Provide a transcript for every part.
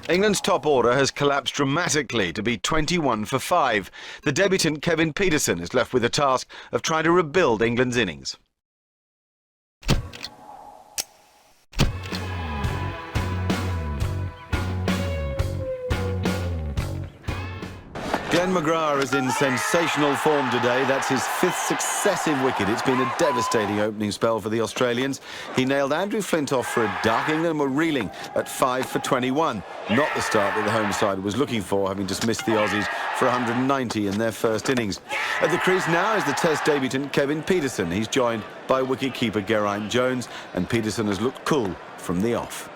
England's top order has collapsed dramatically to be 21 for 5. The debutant Kevin Pietersen is left with the task of trying to rebuild England's innings. Glenn McGrath is in sensational form today. That's his 5th successive wicket. It's been a devastating opening spell for the Australians. He nailed Andrew Flintoff for a duck. England were reeling at 5 for 21. Not the start that the home side was looking for, having dismissed the Aussies for 190 in their first innings. At the crease now is the Test debutant Kevin Pietersen. He's joined by wicket-keeper Geraint Jones, and Pietersen has looked cool from the off.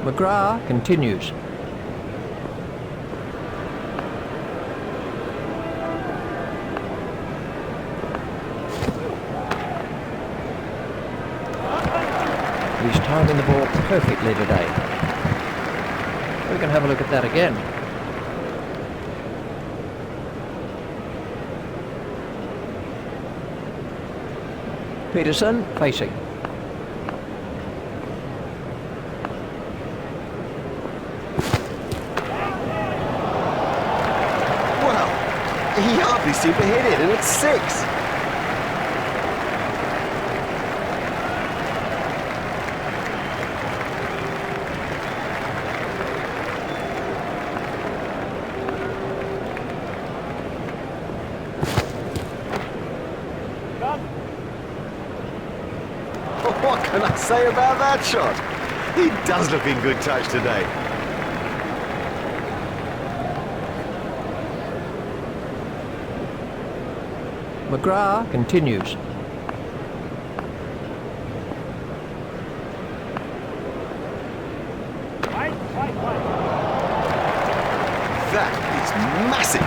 McGrath continues. He's timing the ball perfectly today. We can have a look at that again. Pietersen facing. Well, he hardly seemed to hit it, and it's 6. What can I say about that shot? He does look in good touch today. McGrath continues. That is massive.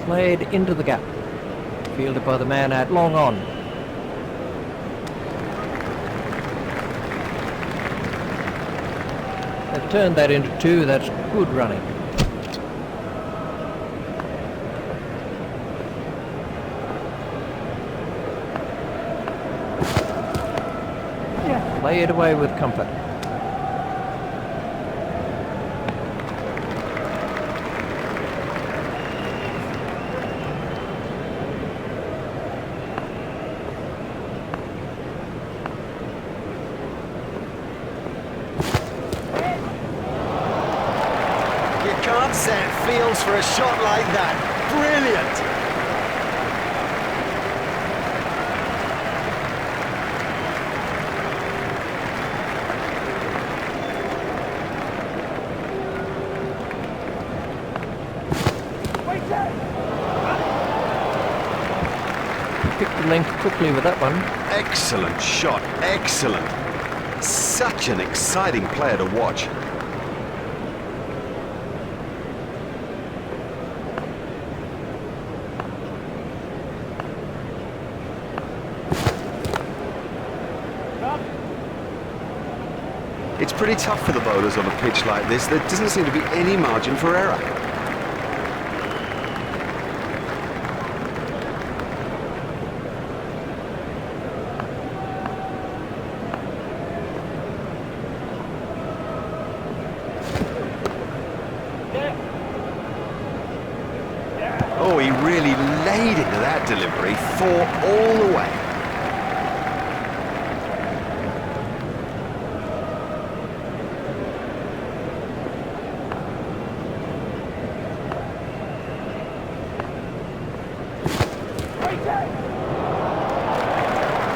Played into the gap. Fielded by the man out long on. They've turned that into 2. That's good running. Play it away with comfort. Can't set fields for a shot like that. Brilliant! Picked the length quickly with that one. Excellent shot, excellent. Such an exciting player to watch. It's pretty tough for the bowlers on a pitch like this. There doesn't seem to be any margin for error. Oh, he really laid into that delivery, 4 all the way.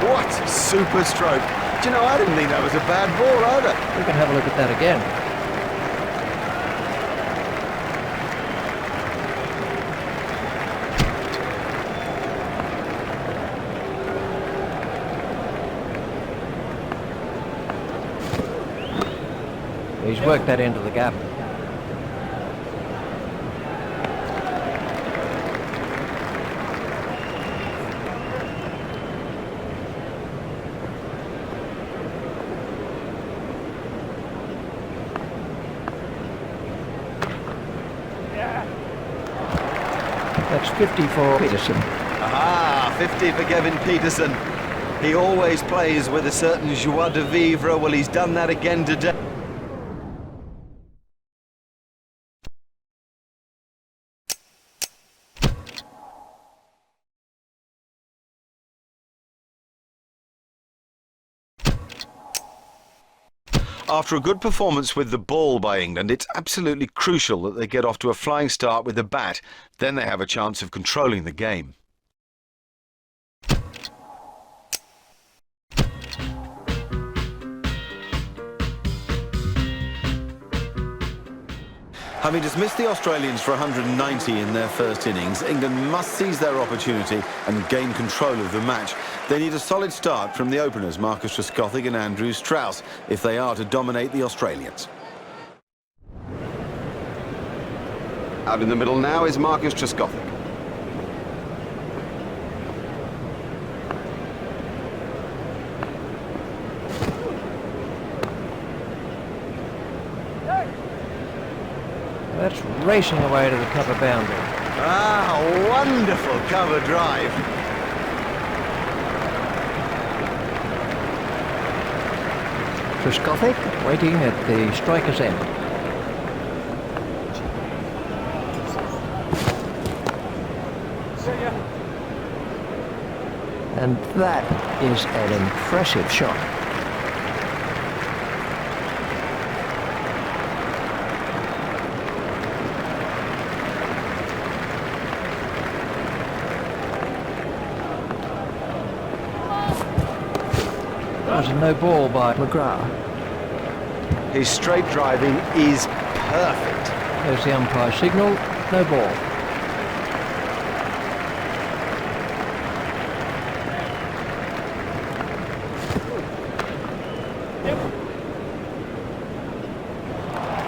What a super stroke. Do you know, I didn't think that was a bad ball either. We can have a look at that again. He's worked that into the gap. That's 50 for Peterson. Ah, 50 for Kevin Peterson. He always plays with a certain joie de vivre. Well, he's done that again today. After a good performance with the ball by England, it's absolutely crucial that they get off to a flying start with the bat. Then they have a chance of controlling the game. Having dismissed the Australians for 190 in their first innings, England must seize their opportunity and gain control of the match. They need a solid start from the openers, Marcus Trescothick and Andrew Strauss, if they are to dominate the Australians. Out in the middle now is Marcus Trescothick. That's racing away to the cover boundary. Ah, wonderful cover drive. Trescothick waiting at the striker's end. And that is an impressive shot. That was a no ball by McGrath. His straight driving is perfect. There's the umpire signal, no ball.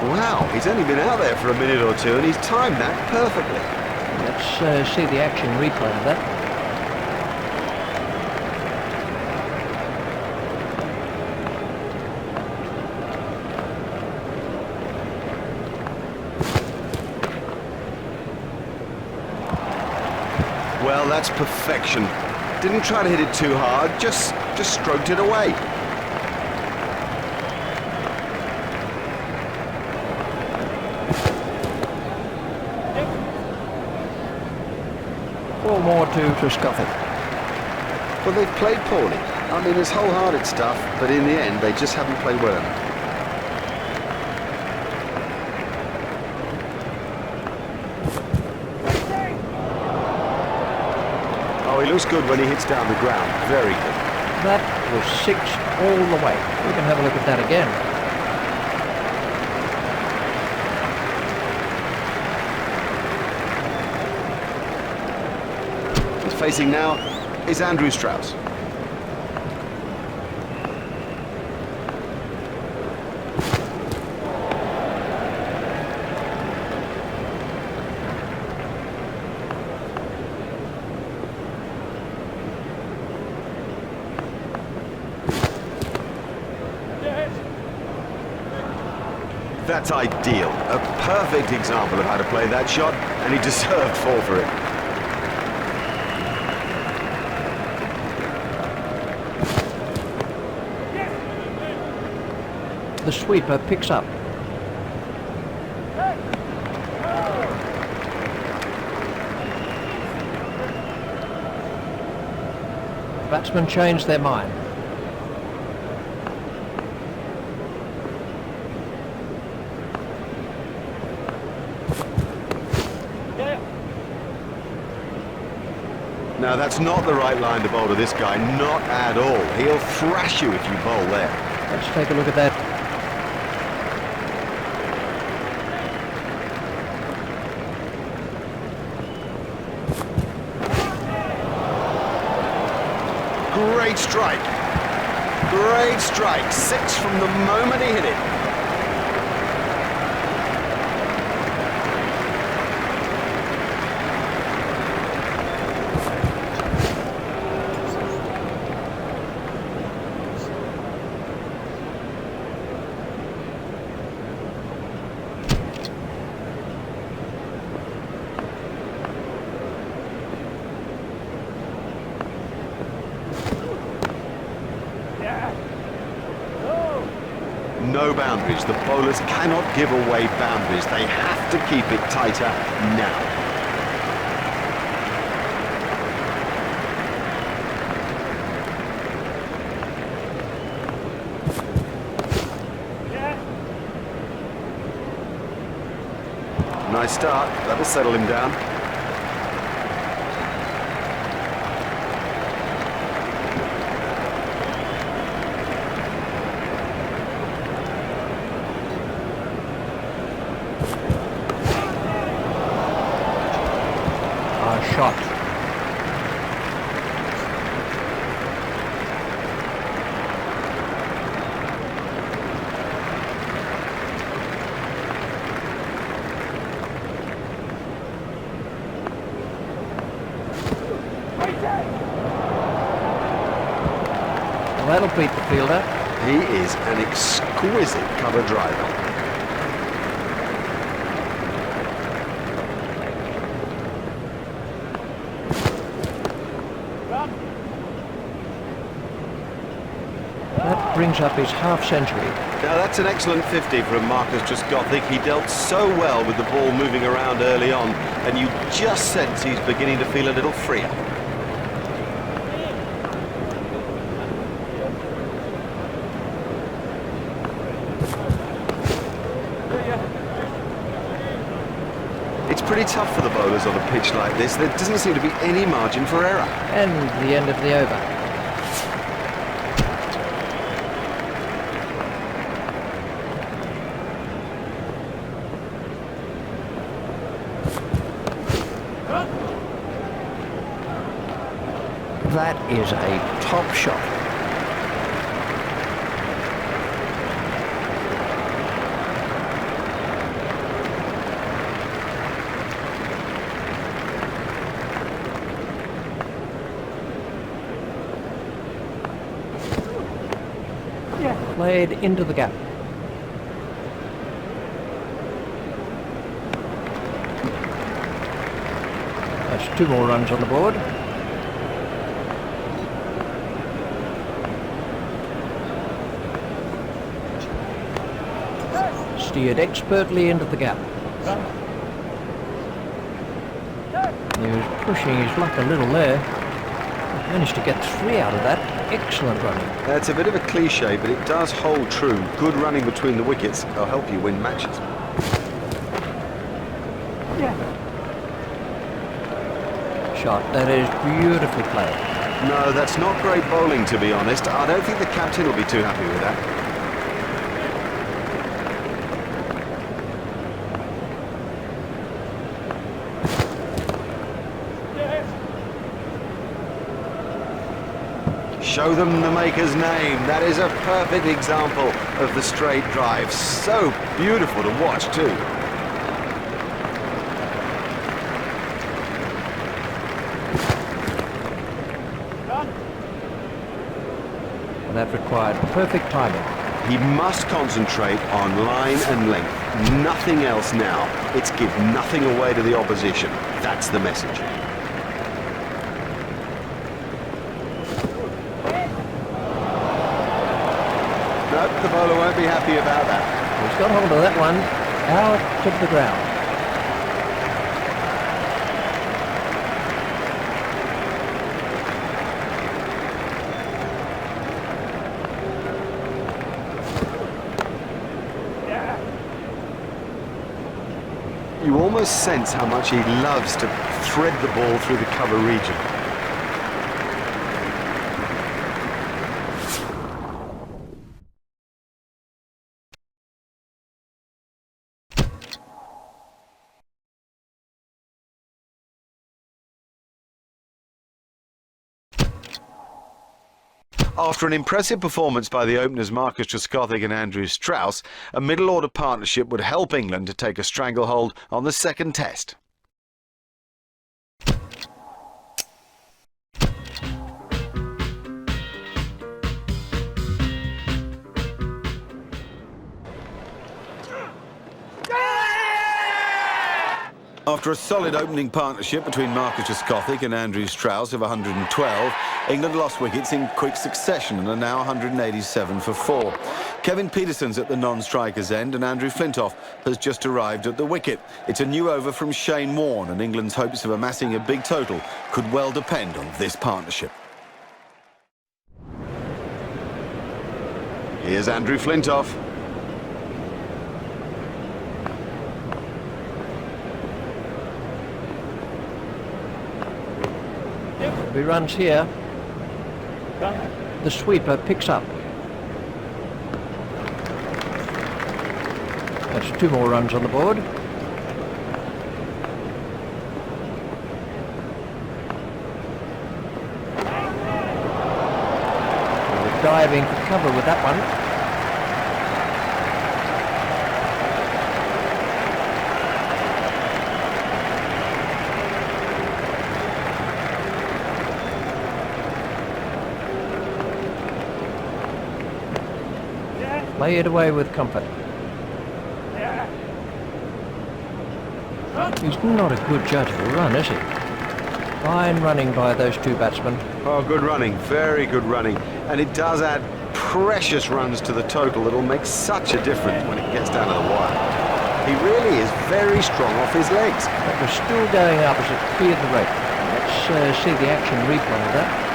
Wow, he's only been out there for a minute or two and he's timed that perfectly. Let's see the action replay of that. Well, that's perfection. Didn't try to hit it too hard, just stroked it away. Four more to Trescothick. Well, they've played poorly. I mean, it's wholehearted stuff, but in the end, they just haven't played well enough. Oh, he looks good when he hits down the ground. Very good. That was 6 all the way. We can have a look at that again. He's facing now is Andrew Strauss. That's ideal. A perfect example of how to play that shot, and he deserved 4 for it. The sweeper picks up. Batsmen change their mind. Now, that's not the right line to bowl to this guy, not at all. He'll thrash you if you bowl there. Let's take a look at that. Great strike. Great strike. 6 from the moment he hit it. No boundaries. The bowlers cannot give away boundaries. They have to keep it tighter now. Nice start. That'll settle him down. Shot. Well, that'll beat the fielder. He is an exquisite cover driver. That brings up his half-century. Now that's an excellent 50 from Marcus Trescothick. He dealt so well with the ball moving around early on, and you just sense he's beginning to feel a little freer. It's pretty tough for the bowlers on a pitch like this. There doesn't seem to be any margin for error. And the end of the over. That is a top shot. Played into the gap. That's 2 more runs on the board. Steered expertly into the gap. He was pushing his luck a little there. Managed to get 3 out of that. Excellent running. That's a bit of a cliche, but it does hold true. Good running between the wickets will help you win matches. Shot. That is beautifully played. No, that's not great bowling, to be honest. I don't think the captain will be too happy with that. Show them the maker's name. That is a perfect example of the straight drive. So beautiful to watch too. And that required perfect timing. He must concentrate on line and length. Nothing else now. It's give nothing away to the opposition. That's the message. Nope, the bowler won't be happy about that. He's got hold of that one, out to the ground. You almost sense how much he loves to thread the ball through the cover region. After an impressive performance by the openers Marcus Trescothick and Andrew Strauss, a middle-order partnership would help England to take a stranglehold on the second test. After After a solid opening partnership between Marcus Trescothick and Andrew Strauss of 112, England lost wickets in quick succession and are now 187 for 4. Kevin Peterson's at the non-striker's end and Andrew Flintoff has just arrived at the wicket. It's a new over from Shane Warne and England's hopes of amassing a big total could well depend on this partnership. Here's Andrew Flintoff. 3 runs here. The sweeper picks up. That's 2 more runs on the board. We're diving for cover with that one. Play it away with comfort. He's not a good judge of a run, is he? Fine running by those 2 batsmen. Oh, good running, very good running. And it does add precious runs to the total. It'll make such a difference when it gets down to the wire. He really is very strong off his legs. That was still going up as it cleared the rate. Let's see the action replay of that.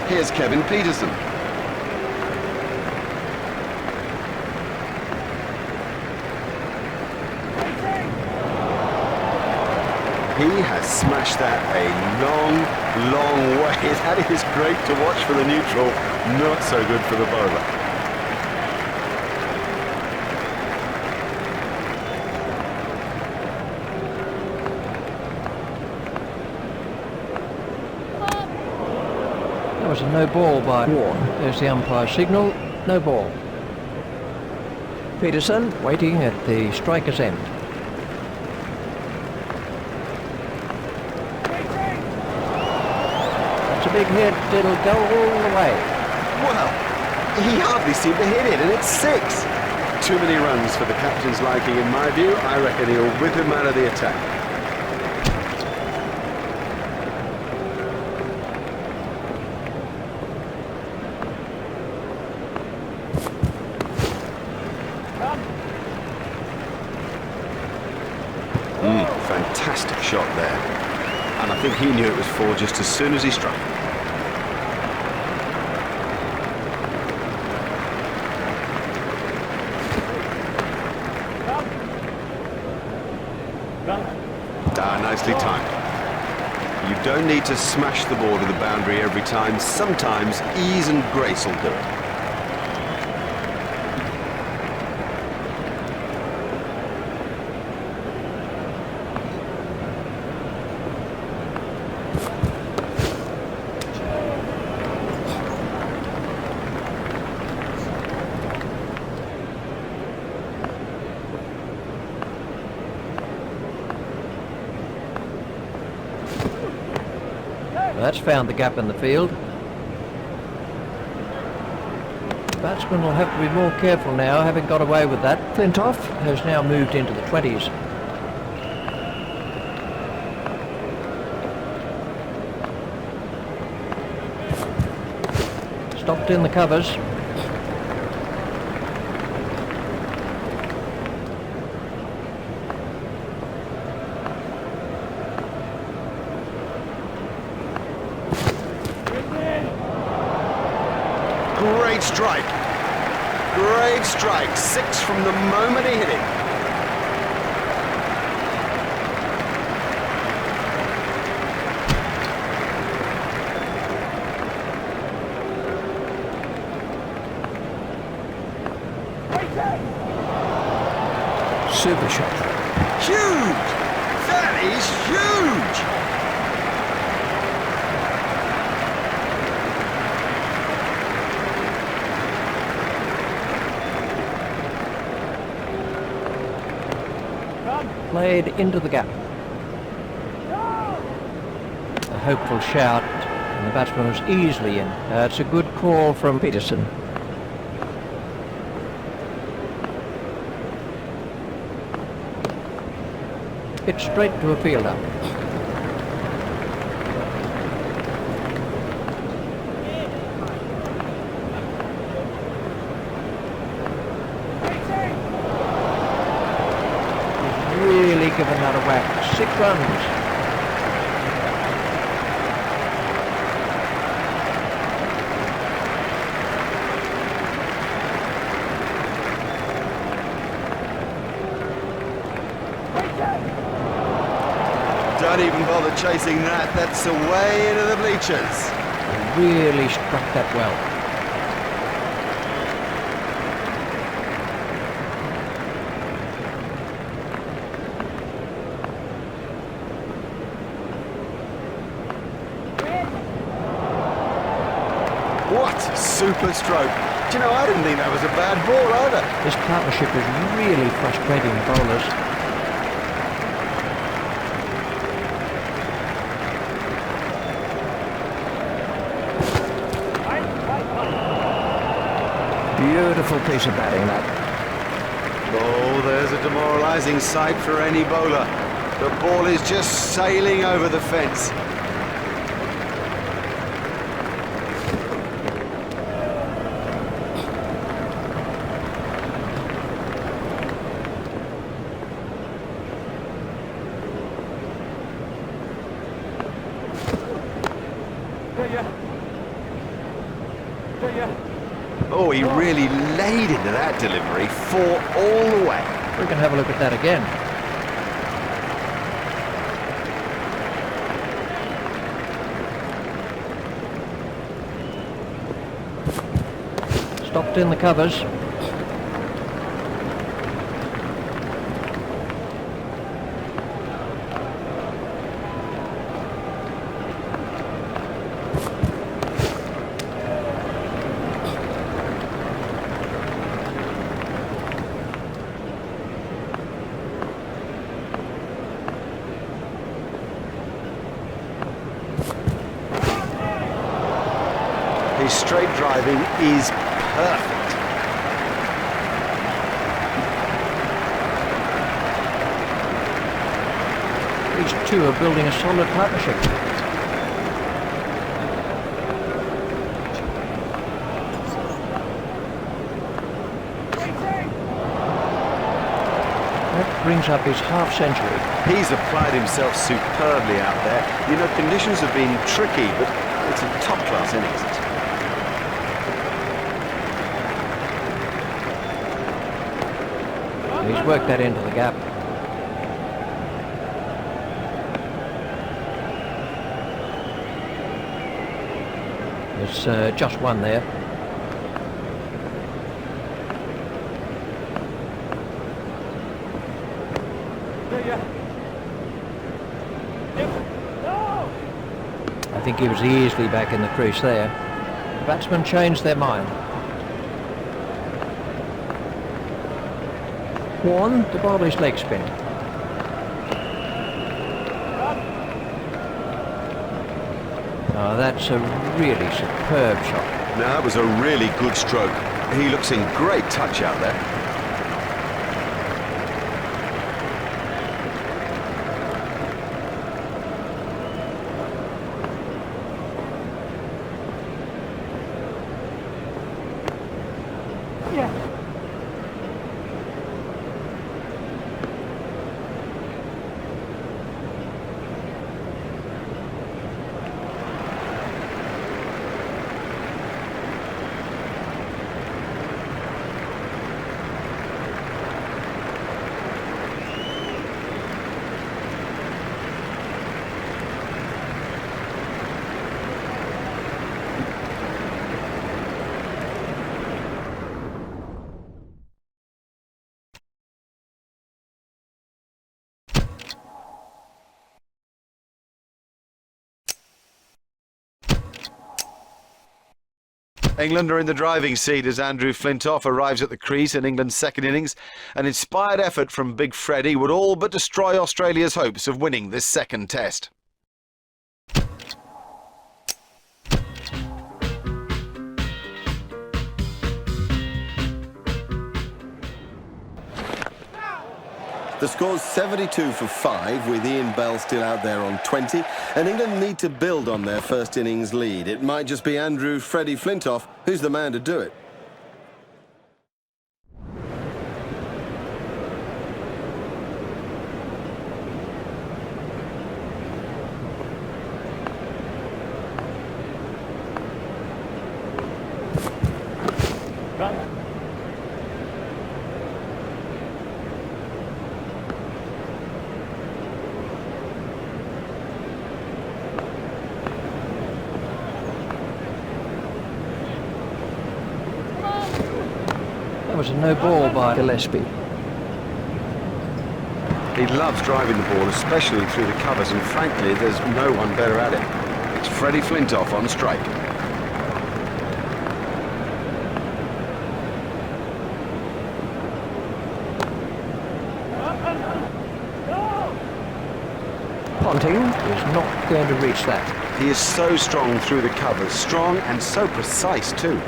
Here's Kevin Peterson. He has smashed that a long, long way. That is great to watch for the neutral, not so good for the bowler. That was a no ball by Warne. There's the umpire signal, no ball. Peterson waiting at the striker's end. That's a big hit, it'll go all the way. Well, he hardly seemed to hit it, and it's 6. Too many runs for the captain's liking, in my view. I reckon he'll whip him out of the attack. Fantastic shot there, and I think he knew it was 4 just as soon as he struck. Nicely timed. You don't need to smash the ball to the boundary every time. Sometimes ease and grace will do it. That's found the gap in the field. The batsman will have to be more careful now, having got away with that. Flintoff has now moved into the 20s. Stopped in the covers. Great strike. Great strike. 6 from the moment he hit it. Super shot. Huge! That is huge! Played into the gap. A hopeful shout, and the batsman was easily in. It's a good call from Peterson. hit straight to a fielder. He's really given that a whack. 6 runs. Don't even bother chasing that. That's away into the bleachers. Really struck that well. What a super stroke. Do you know, I didn't think that was a bad ball either. This partnership is really frustrating bowlers. Beautiful piece of batting, that. Oh, there's a demoralising sight for any bowler. The ball is just sailing over the fence. Oh, he really laid into that delivery, 4 all the way. We can have a look at that again. Stopped in the covers. His straight driving is perfect. These two are building a solid partnership. That brings up his half-century. He's applied himself superbly out there. You know, conditions have been tricky, but it's a top-class innings. He's worked that into the gap. There's just one there. I think he was easily back in the crease there. The batsmen changed their mind. One to bowl his leg spin. Oh, that's a really superb shot. No, that was a really good stroke. He looks in great touch out there. England are in the driving seat as Andrew Flintoff arrives at the crease in England's second innings. An inspired effort from Big Freddie would all but destroy Australia's hopes of winning this second test. The score's 72 for 5, with Ian Bell still out there on 20, and England need to build on their first innings lead. It might just be Andrew Freddie Flintoff who's the man to do it. That was a no ball by Gillespie. He loves driving the ball, especially through the covers, and frankly, there's no one better at it. It's Freddie Flintoff on strike. Ponting is not going to reach that. He is so strong through the covers, strong and so precise too.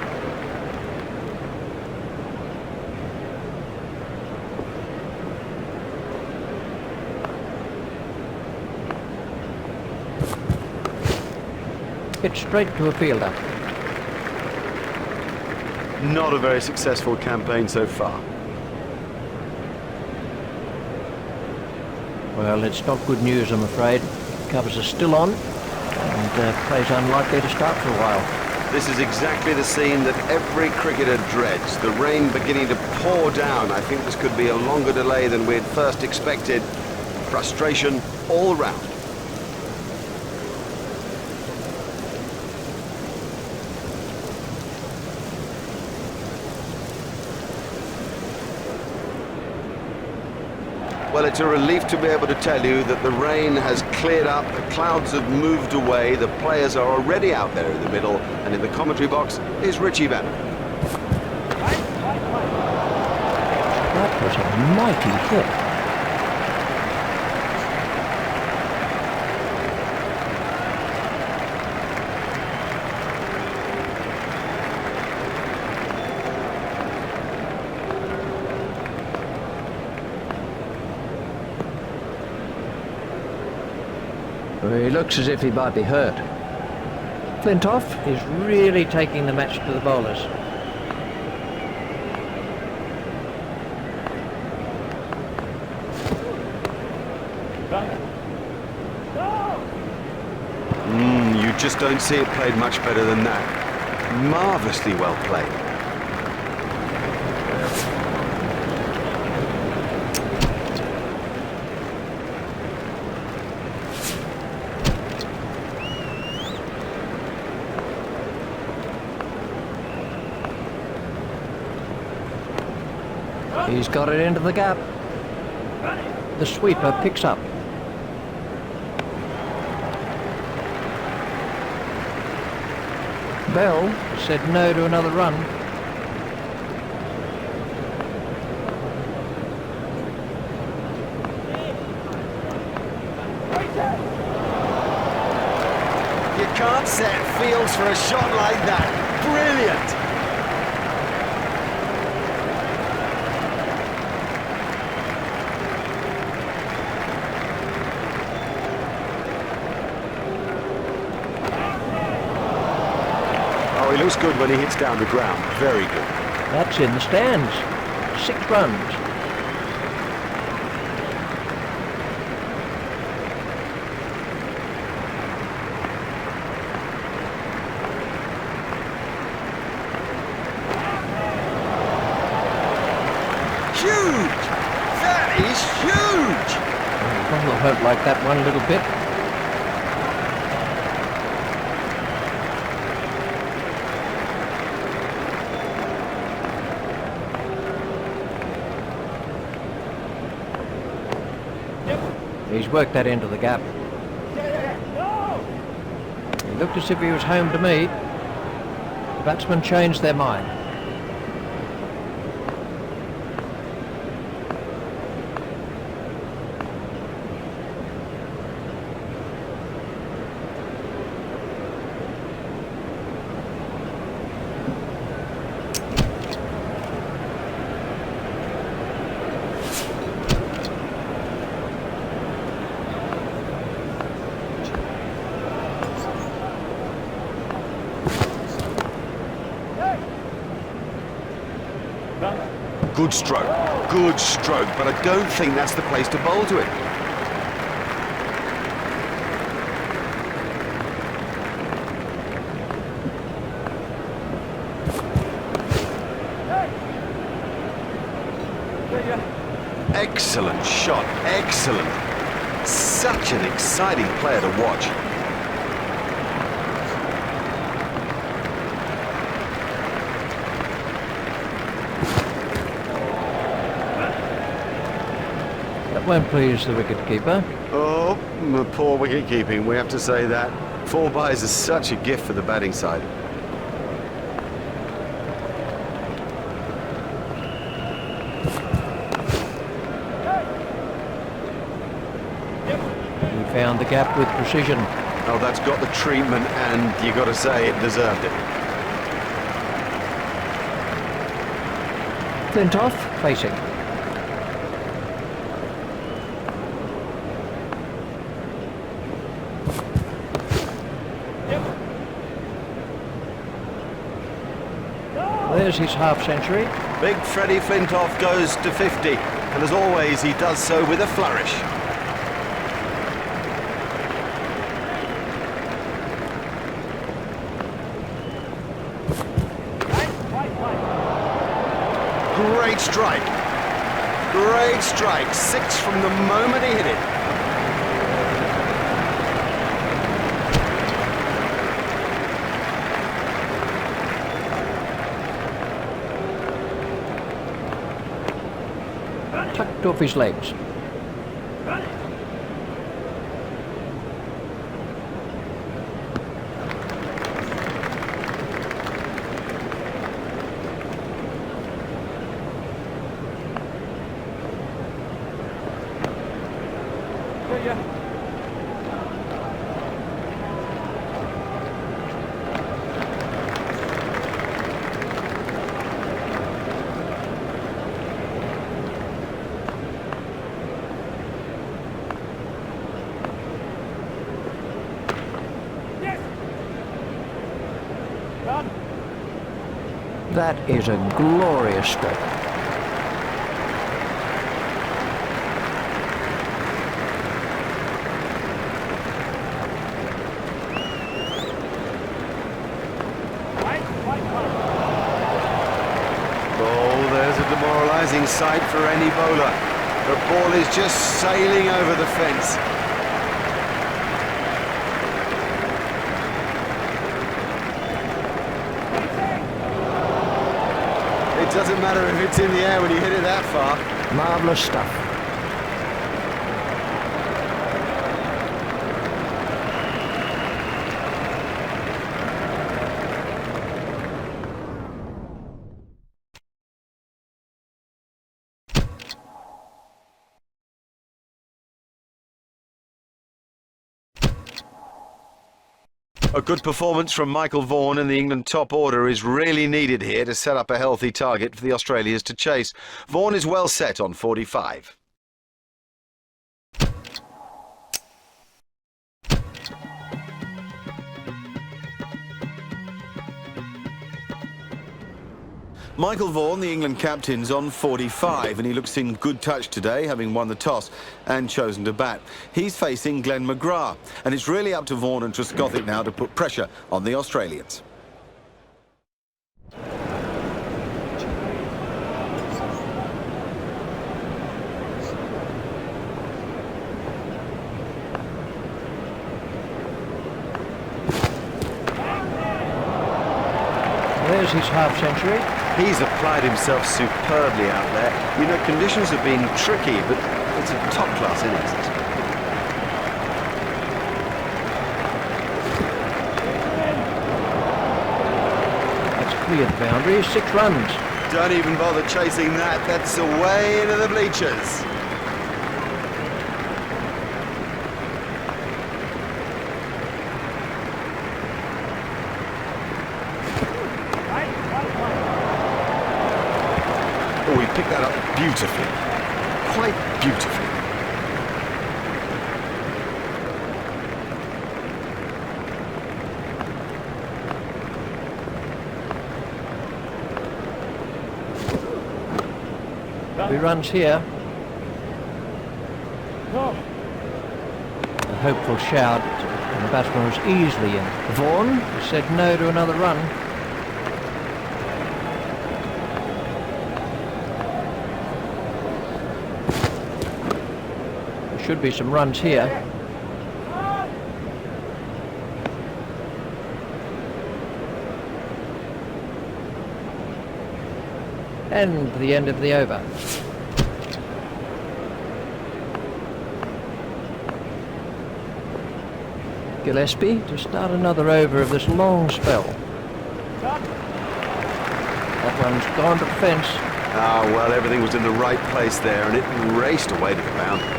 Hit straight to a fielder. Not a very successful campaign so far. Well, it's not good news, I'm afraid. Covers are still on, and play's unlikely to start for a while. This is exactly the scene that every cricketer dreads. The rain beginning to pour down. I think this could be a longer delay than we had first expected. Frustration all round. Well, it's a relief to be able to tell you that the rain has cleared up, the clouds have moved away, the players are already out there in the middle, and in the commentary box is Richie Bannon. That was a mighty hit. He looks as if he might be hurt. Flintoff is really taking the match to the bowlers. You just don't see it played much better than that. Marvellously well played. He's got it into the gap. The sweeper picks up. Bell said no to another run. You can't set fields for a shot like that. Brilliant! Oh, he looks good when he hits down the ground. Very good. That's in the stands. 6 runs. Huge! That is huge! Well, I won't like that one little bit. He's worked that into the gap. He looked as if he was home to me. The batsmen changed their mind. Good stroke, but I don't think that's the place to bowl to it. Excellent shot, excellent. Such an exciting player to watch. That won't please the wicket-keeper. Oh, poor wicket-keeping, we have to say that. 4 byes is such a gift for the batting side. He found the gap with precision. Oh, that's got the treatment, and you got to say it deserved it. Flintoff facing. There's his half-century. Big Freddie Flintoff goes to 50, and as always, he does so with a flourish. Great strike. Great strike. 6 from the moment he hit it. Tucked off his legs. That is a glorious stroke. Oh, there's a demoralising sight for any bowler. The ball is just sailing over the fence. It doesn't matter if it's in the air when you hit it that far. Marvellous stuff. A good performance from Michael Vaughan in the England top order is really needed here to set up a healthy target for the Australians to chase. Vaughan is well set on 45. Michael Vaughan, the England captain's on 45, and he looks in good touch today, having won the toss and chosen to bat. He's facing Glenn McGrath, and it's really up to Vaughan and Trescothick now to put pressure on the Australians. There's his half-century. He's applied himself superbly out there. You know, conditions have been tricky, but it's a top-class innings. That's cleared the boundary. 6 runs. Don't even bother chasing that. That's away into the bleachers. Oh, he picked that up beautifully. Quite beautifully. Could be runs here. A hopeful shout, and the batsman was easily in. Vaughan said no to another run. There should be some runs here. And the end of the over. Gillespie to start another over of this long spell. That one's gone to the fence. Ah, well, everything was in the right place there, and it raced away to the boundary.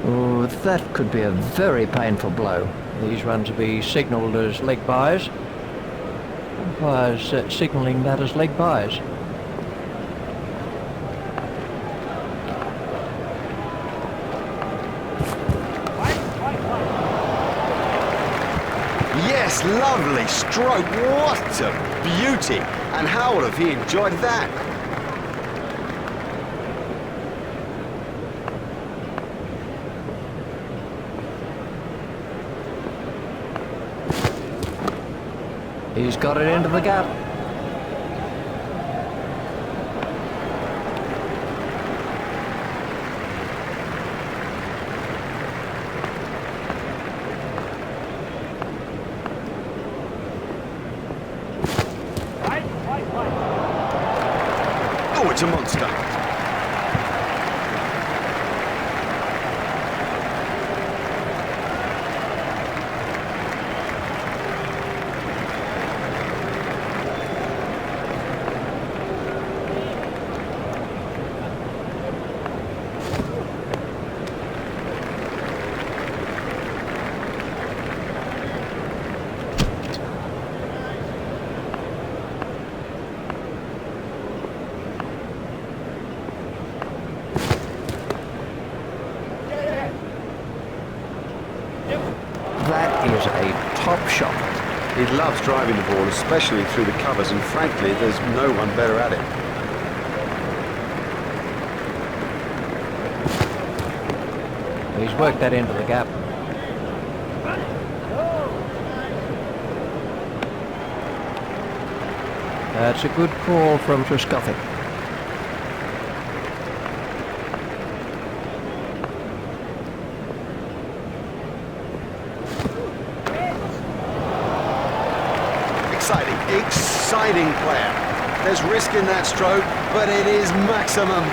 Oh, that could be a very painful blow. These runs will be signalled as leg byes. Umpires signalling that as leg byes. Yes, lovely stroke. What a beauty. And how would have he enjoyed that? He's got it into the gap. Oh, it's a monster. That is a top shot. He loves driving the ball, especially through the covers, and frankly, there's no one better at it. He's worked that into the gap. That's a good call from Triscothing. Exciting player. There's risk in that stroke, but it is maximum.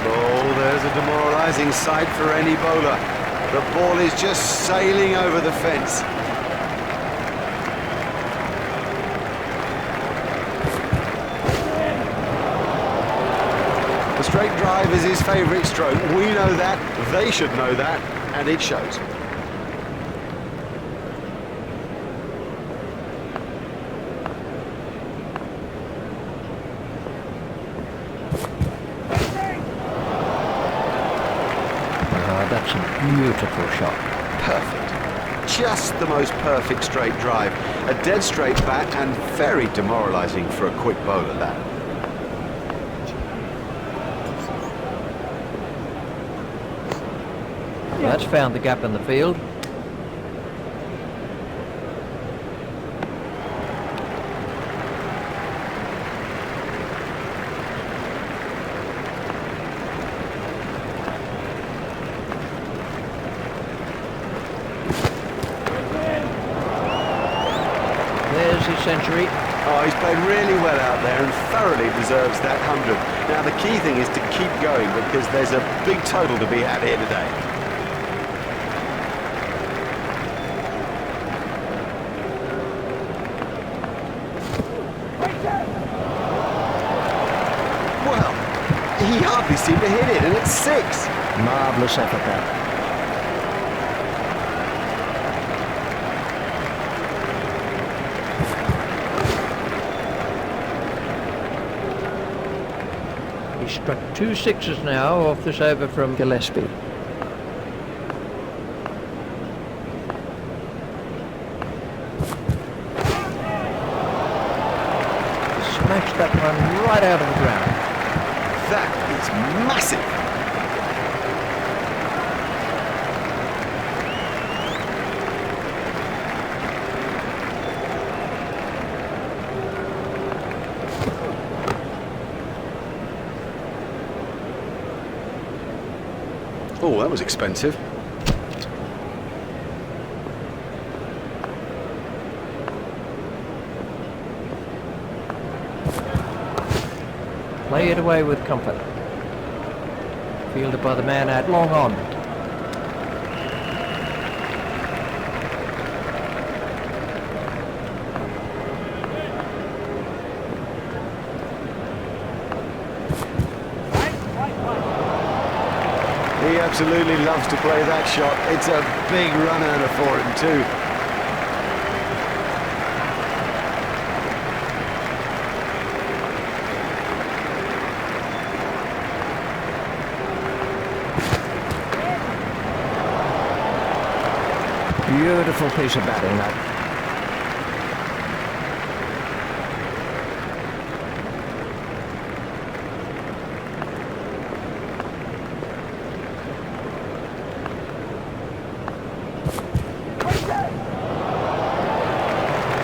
Oh, there's a demoralising sight for any bowler. The ball is just sailing over the fence. The straight drive is his favourite stroke. We know that, they should know that, and it shows. That's a beautiful shot. Perfect. Just the most perfect straight drive. A dead straight bat and very demoralising for a quick bowler, that. That's found the gap in the field. There's his century. Oh, he's played really well out there and thoroughly deserves that 100. Now, the key thing is to keep going because there's a big total to be had here today. Well, he hardly seemed to hit it, and it's 6. Marvellous effort that. He struck 2 sixes now off this over from Gillespie. Smashed that one right out of the ground. That is massive. Oh, that was expensive. Play it away with comfort. Fielded by the man out long on. He absolutely loves to play that shot. It's a big run earner for him too. Beautiful piece of batting that.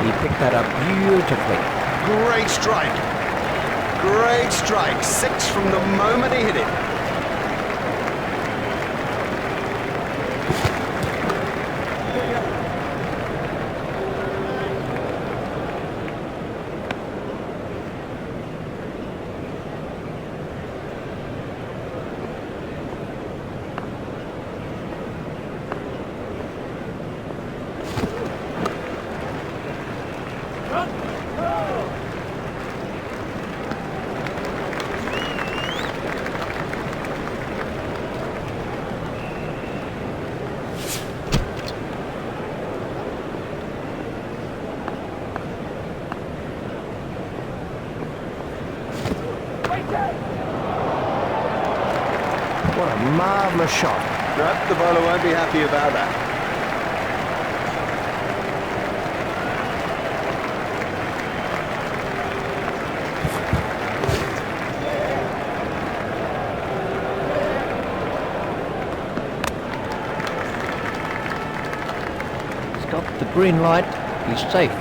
He picked that up beautifully. Great strike. Great strike. 6 from the moment he hit it. What a marvellous shot. No, the bowler won't be happy about that. He's got the green light. He's safe.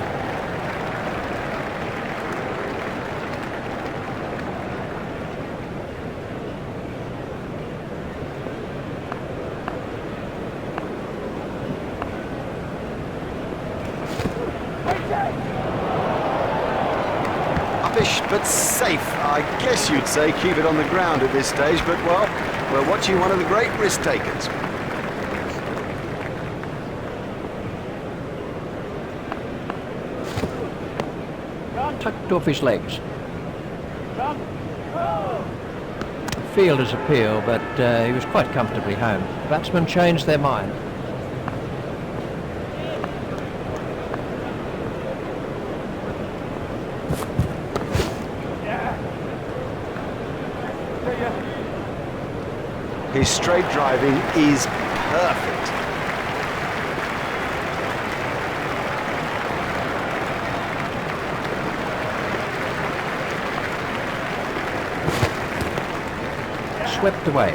Uppish but safe. I guess you'd say keep it on the ground at this stage, but well, we're watching one of the great risk takers. Tucked off his legs. Fielder's appeal, but he was quite comfortably home. Batsmen changed their mind. His straight driving is perfect. Swept away.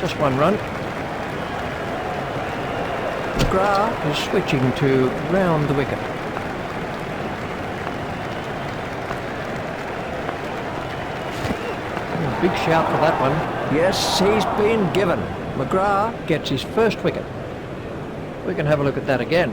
Just one run. McGrath is switching to round the wicket. Big shout for that one. Yes, he's been given. McGrath gets his first wicket. We can have a look at that again.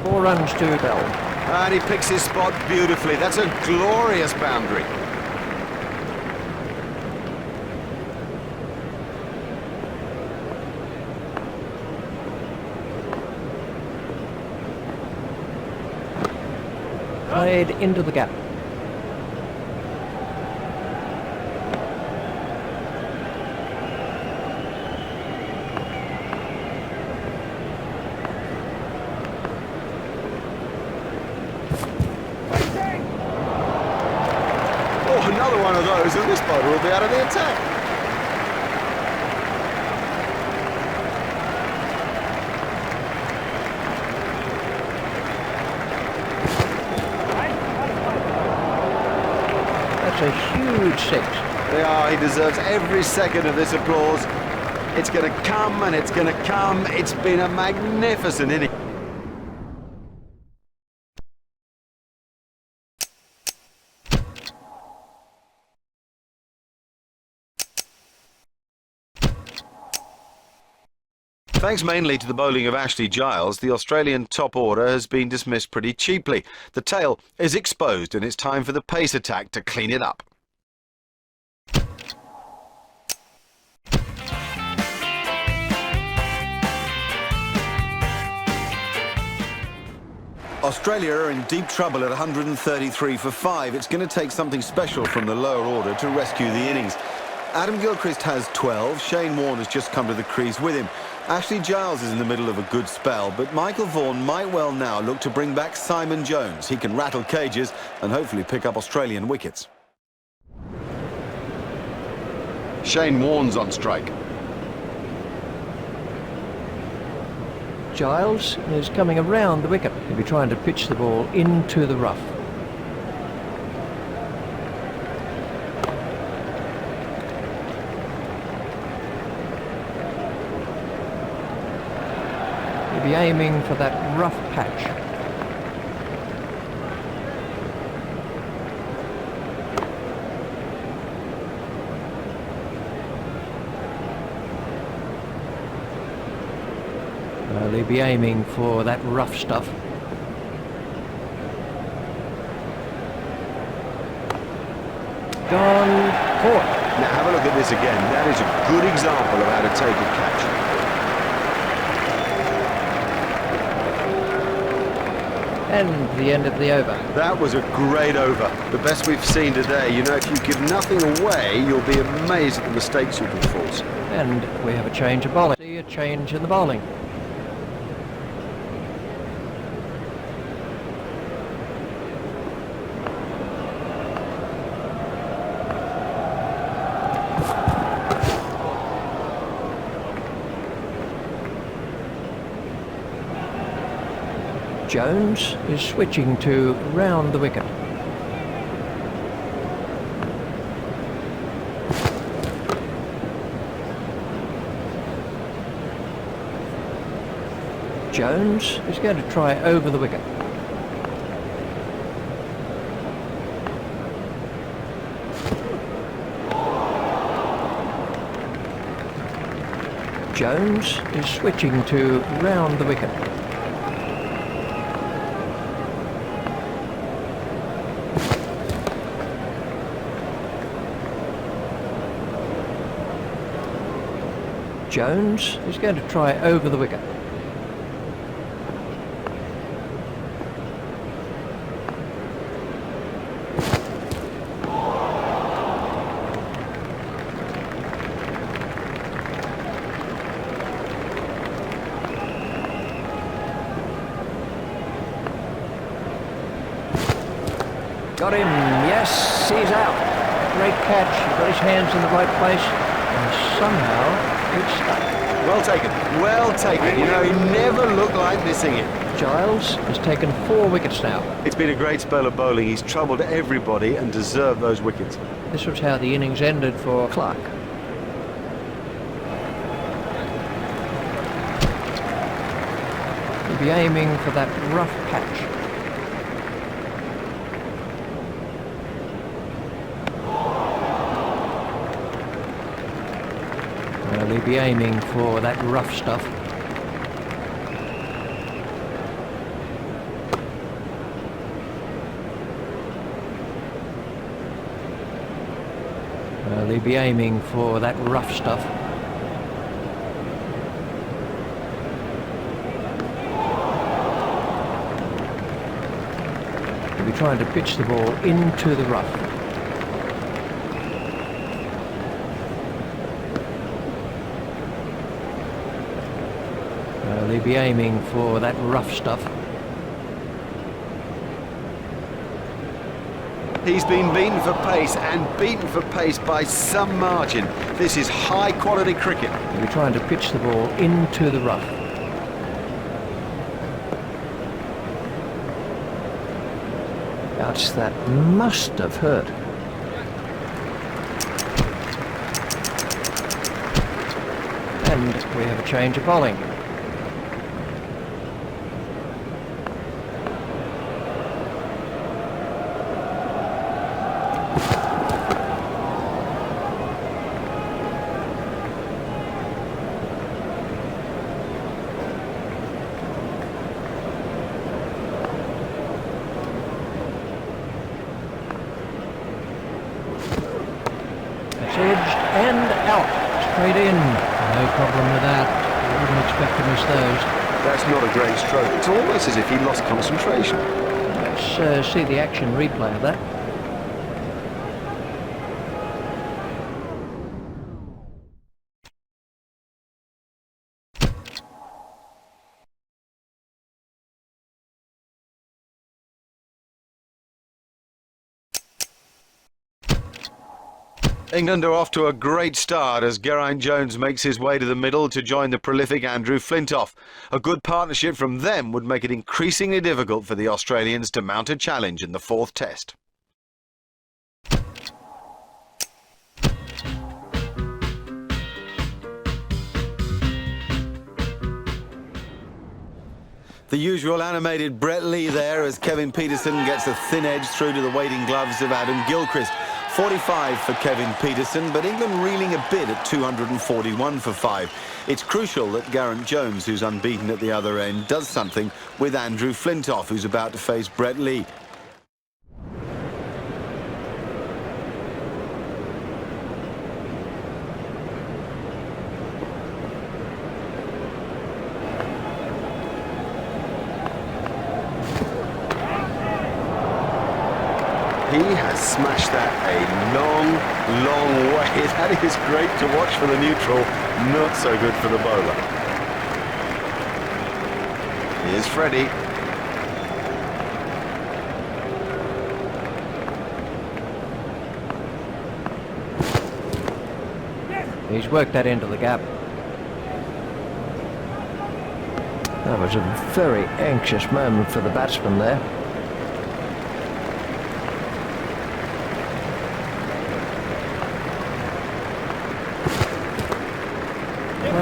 Four runs to Bell. And he picks his spot beautifully. That's a glorious boundary. Played into the gap. Oh, another one of those, and this bowler will be out of the attack. That's a huge six. They are. He deserves every second of this applause. It's going to come, and it's going to come. It's been a magnificent inning. Thanks mainly to the bowling of Ashley Giles, the Australian top order has been dismissed pretty cheaply. The tail is exposed and it's time for the pace attack to clean it up. Australia are in deep trouble at 133 for 5. It's going to take something special from the lower order to rescue the innings. Adam Gilchrist has 12, Shane Warne has just come to the crease with him. Ashley Giles is in the middle of a good spell, but Michael Vaughan might well now look to bring back Simon Jones. He can rattle cages and hopefully pick up Australian wickets. Shane Warne's on strike. Giles is coming around the wicket. He'll be trying to pitch the ball into the rough. He'll be aiming for that rough patch. He'll be aiming for that rough stuff. Gone, caught. Now have a look at this again. That is a good example of how to take a catch. And the end of the over. That was a great over. The best we've seen today. You know, if you give nothing away, you'll be amazed at the mistakes you can force. And we have a change of bowling. See a change in the bowling. Jones is switching to round the wicket. Jones is going to try over the wicket. Jones is switching to round the wicket. Jones is going to try over the wicket. Got him, yes, he's out. Great catch, he got his hands in the right place, and somehow it's stuck. Well taken, well taken. You know, he never looked like missing it. Giles has taken 4 wickets now. It's been a great spell of bowling. He's troubled everybody and deserved those wickets. This was how the innings ended for Clark. He'll be aiming for that rough patch. He'll be aiming for that rough stuff. Well, he'll be aiming for that rough stuff. He'll be trying to pitch the ball into the rough. Well, he'll be aiming for that rough stuff. He's been beaten for pace, and beaten for pace by some margin. This is high-quality cricket. He'll be trying to pitch the ball into the rough. Ouch, that must have hurt. And we have a change of bowling. Edged and out, straight in. No problem with that. I wouldn't expect to miss those. That's not a great stroke. It's almost as if he lost concentration. Let's see the action replay of that. England are off to a great start as Geraint Jones makes his way to the middle to join the prolific Andrew Flintoff. A good partnership from them would make it increasingly difficult for the Australians to mount a challenge in the fourth test. The usual animated Brett Lee there as Kevin Pietersen gets a thin edge through to the waiting gloves of Adam Gilchrist. 45 for Kevin Pietersen, but England reeling a bit at 241 for 5. It's crucial that Geraint Jones, who's unbeaten at the other end, does something with Andrew Flintoff, who's about to face Brett Lee. He has smashed that a long, long way. That is great to watch for the neutral, not so good for the bowler. Here's Freddie. He's worked that into the gap. That was a very anxious moment for the batsman there.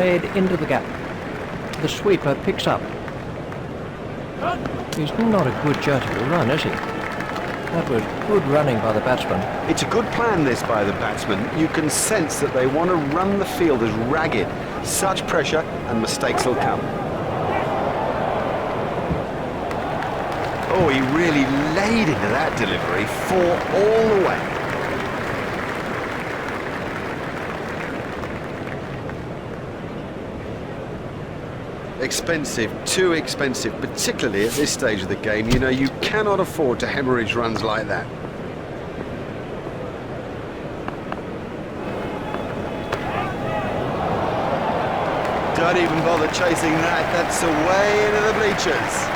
Played into the gap. The sweeper picks up. He's not a good judge of the run, is he? That was good running by the batsman. It's a good plan, this, by the batsman. You can sense that they want to run the field as ragged. Such pressure and mistakes will come. Oh, he really laid into that delivery, 4 all the way. Expensive, too expensive, particularly at this stage of the game. You know, you cannot afford to hemorrhage runs like that. Don't even bother chasing that. That's away into the bleachers.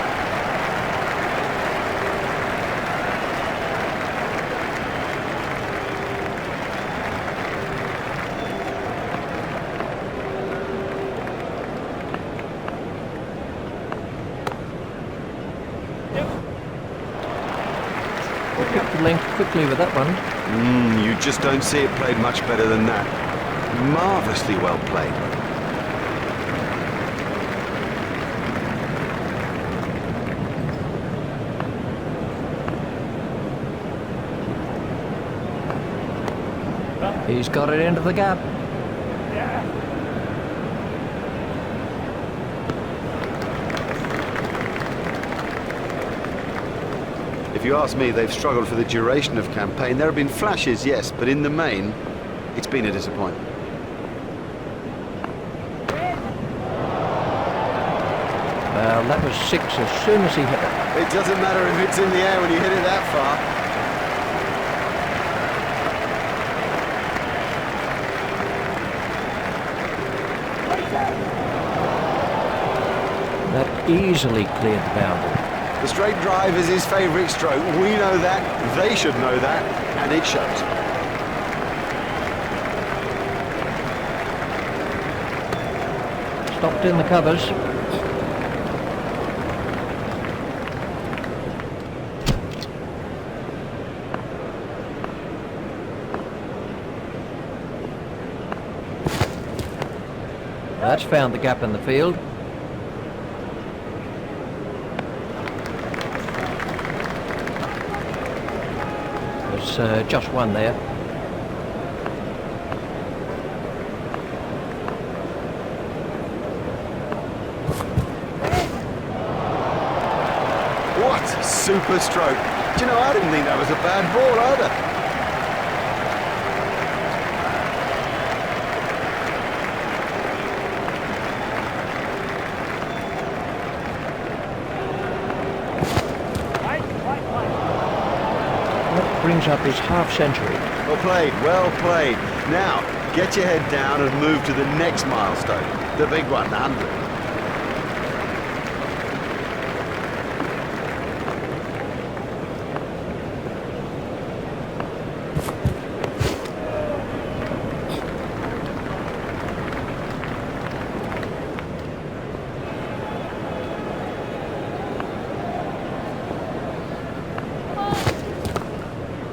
Picked the length quickly with that one. You just don't see it played much better than that. Marvellously well played. He's got it into the gap. If you ask me, they've struggled for the duration of campaign. There have been flashes, yes, but in the main, It's been a disappointment. Well, that was 6 as soon as he hit it. It doesn't matter if it's in the air when you hit it that far. That easily cleared the boundary. The straight drive is his favourite stroke. We know that, they should know that, and it shows. Stopped in the covers. That's found the gap in the field. There's just one there. What a super stroke. Do you know, I didn't think that was a bad ball either. Brings up his half-century. Well played, well played. Now, get your head down and move to the next milestone. The big one, the 100.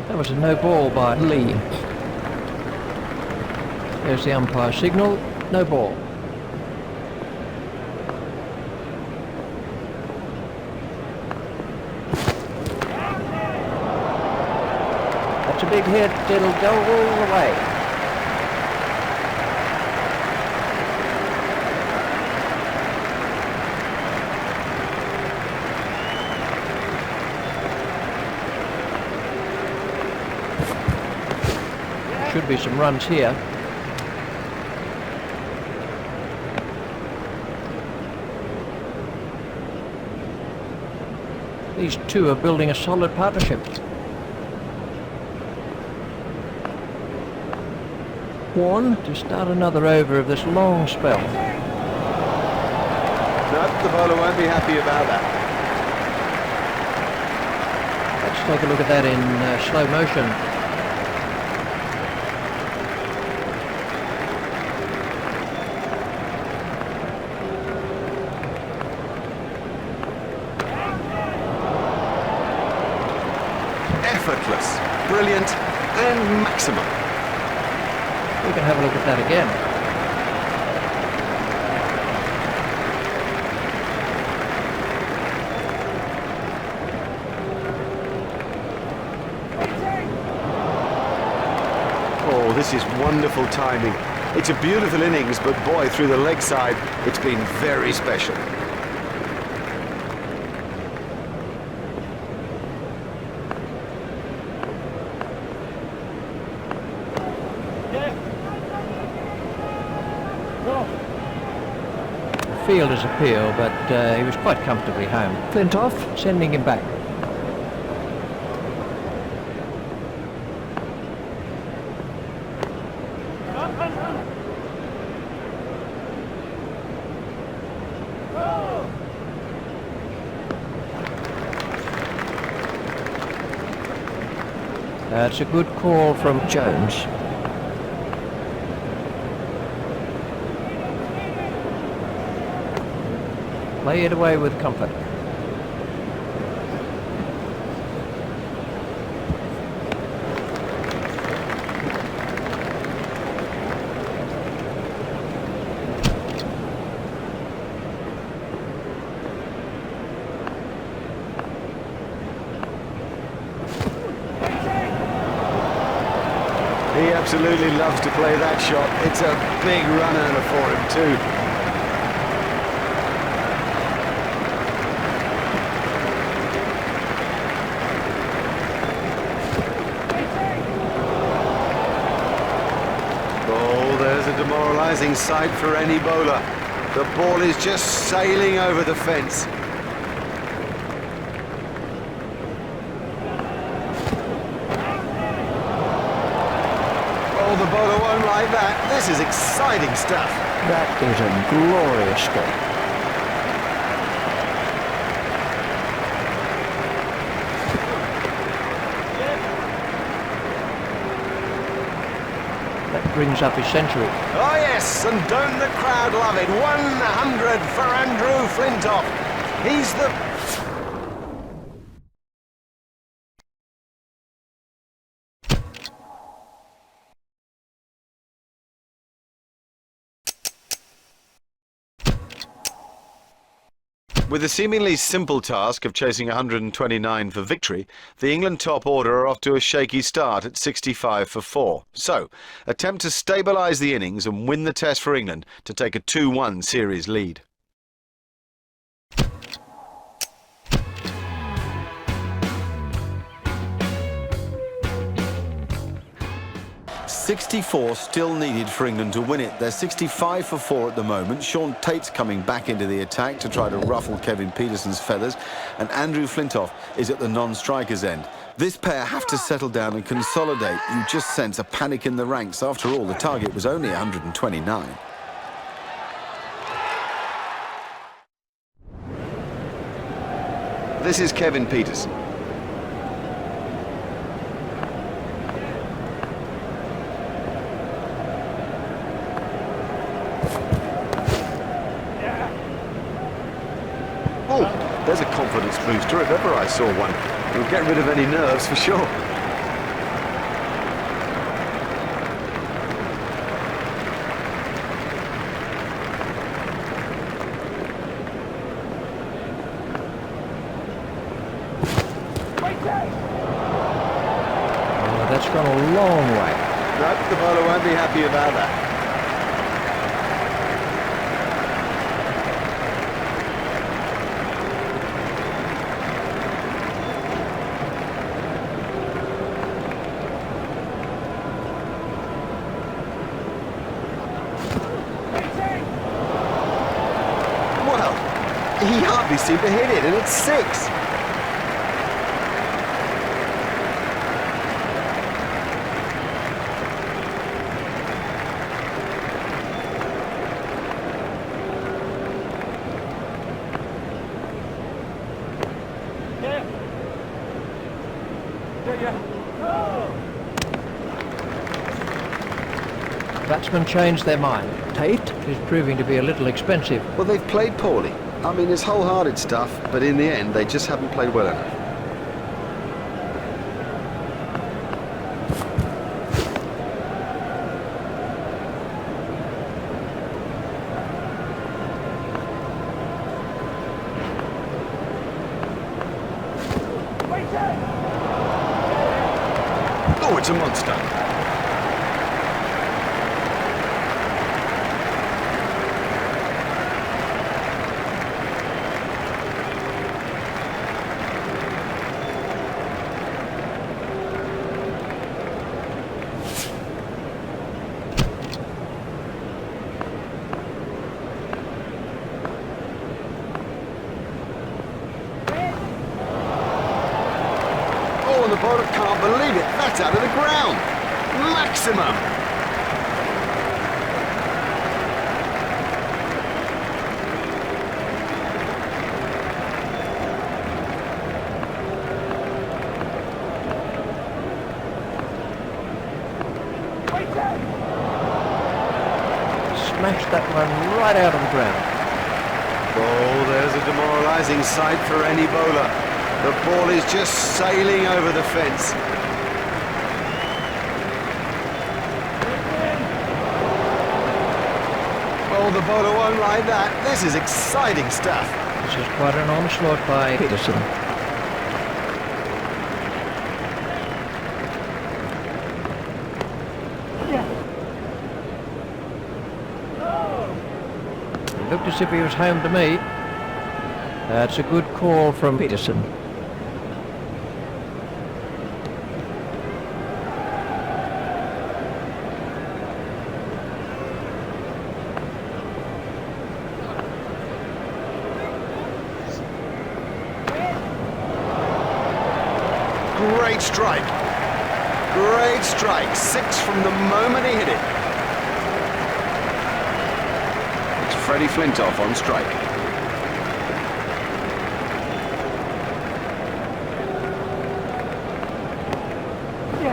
That was a no ball by Lee. There's the umpire signal, no ball. That's a big hit, it'll go all the way. Should be some runs here. These two are building a solid partnership. One to start another over of this long spell. No, the bowler won't be happy about that. Let's take a look at that in slow motion. Effortless, brilliant, and maximum. We can have a look at that again. Oh, this is wonderful timing. It's a beautiful innings, but boy, through the leg side, it's been very special. Fielder's appeal, but he was quite comfortably home. Flintoff sending him back. That's a good call from Jones. Play it away with comfort. He absolutely loves to play that shot. It's a big run earner for him too. demoralising sight for any bowler. The ball is just sailing over the fence. Oh, the bowler won't like that. This is exciting stuff. That is a glorious stroke. That brings up his century. Oh yes, and don't the crowd love it? 100 for Andrew Flintoff. He's the... With the seemingly simple task of chasing 129 for victory, the England top order are off to a shaky start at 65 for 4. So, attempt to stabilise the innings and win the test for England to take a 2-1 series lead. 64 still needed for England to win it. They're 65 for 4 at the moment. Sean Tate's coming back into the attack to try to ruffle Kevin Peterson's feathers, and Andrew Flintoff is at the non-striker's end. This pair have to settle down and consolidate. You just sense a panic in the ranks. After all, the target was only 129. This is Kevin Peterson. Oh, there's a confidence booster if ever I saw one. It'll get rid of any nerves for sure. Oh, that's gone a long way. No, the bowler won't be happy about that. He hardly seemed to hit it, and it's 6. Batsmen changed their mind. Tate is proving to be a little expensive. Well, they've played poorly. I mean, it's wholehearted stuff, but in the end, they just haven't played well enough. Oh, it's a monster. Oh, and the bowler can't believe it. That's out of the ground. Maximum. Smashed that one right out of the ground. Oh, there's a demoralising sight for any bowler. The ball is just sailing over the fence. Oh, the bowler won't like that. This is exciting stuff. This is quite an onslaught by Peterson. It looked as if he was home to me. That's a good call from Peterson. Great strike. Great strike. 6 from the moment he hit it. It's Freddie Flintoff on strike.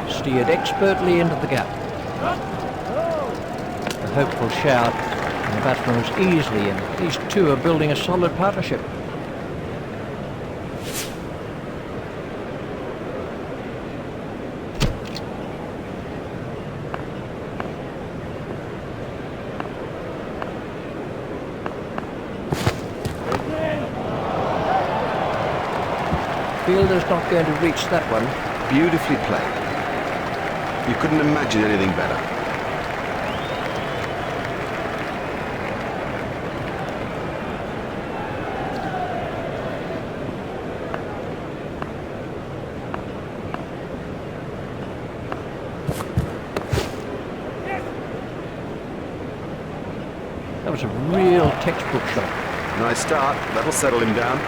Steered expertly into the gap. A hopeful shout, and the batsman was easily in. These two are building a solid partnership. Fielder's not going to reach that one. Beautifully played. You couldn't imagine anything better. That was a real textbook shot. Nice start. That'll settle him down.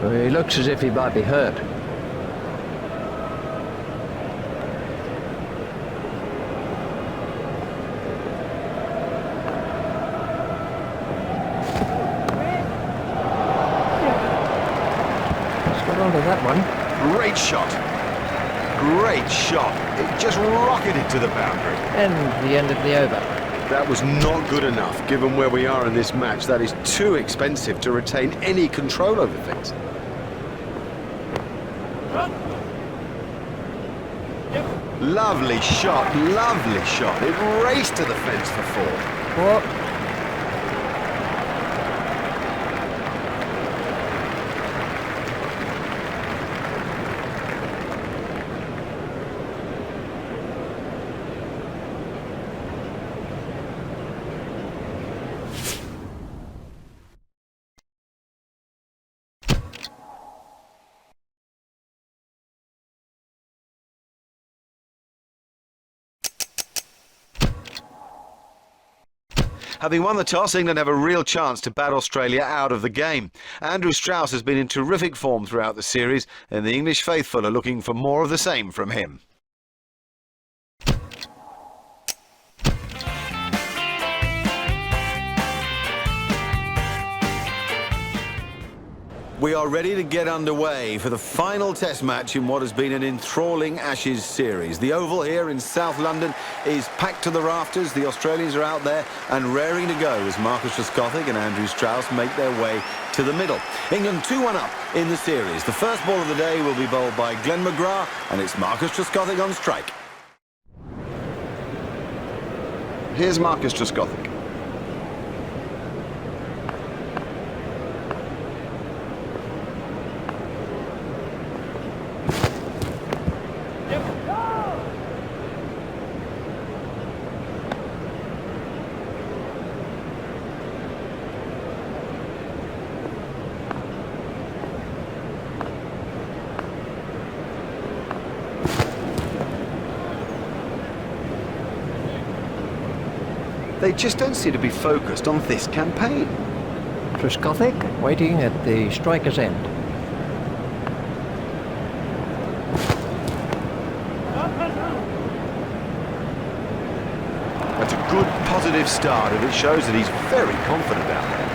He looks as if he might be hurt. Let's get on to that one. Great shot. Great shot. It just rocketed to the boundary. And the end of the over. That was not good enough, given where we are in this match. That is too expensive to retain any control over things. Lovely shot, lovely shot. It raced to the fence for 4. What? Having won the toss, England have a real chance to bat Australia out of the game. Andrew Strauss has been in terrific form throughout the series, and the English faithful are looking for more of the same from him. We are ready to get underway for the final test match in what has been an enthralling Ashes series. The Oval here in South London is packed to the rafters. The Australians are out there and raring to go as Marcus Trescothick and Andrew Strauss make their way to the middle. England 2-1 up in the series. The first ball of the day will be bowled by Glenn McGrath, and it's Marcus Trescothick on strike. Here's Marcus Trescothick. They just don't seem to be focused on this campaign. Trescothick waiting at the striker's end. That's a good, positive start, and it shows that he's very confident out there.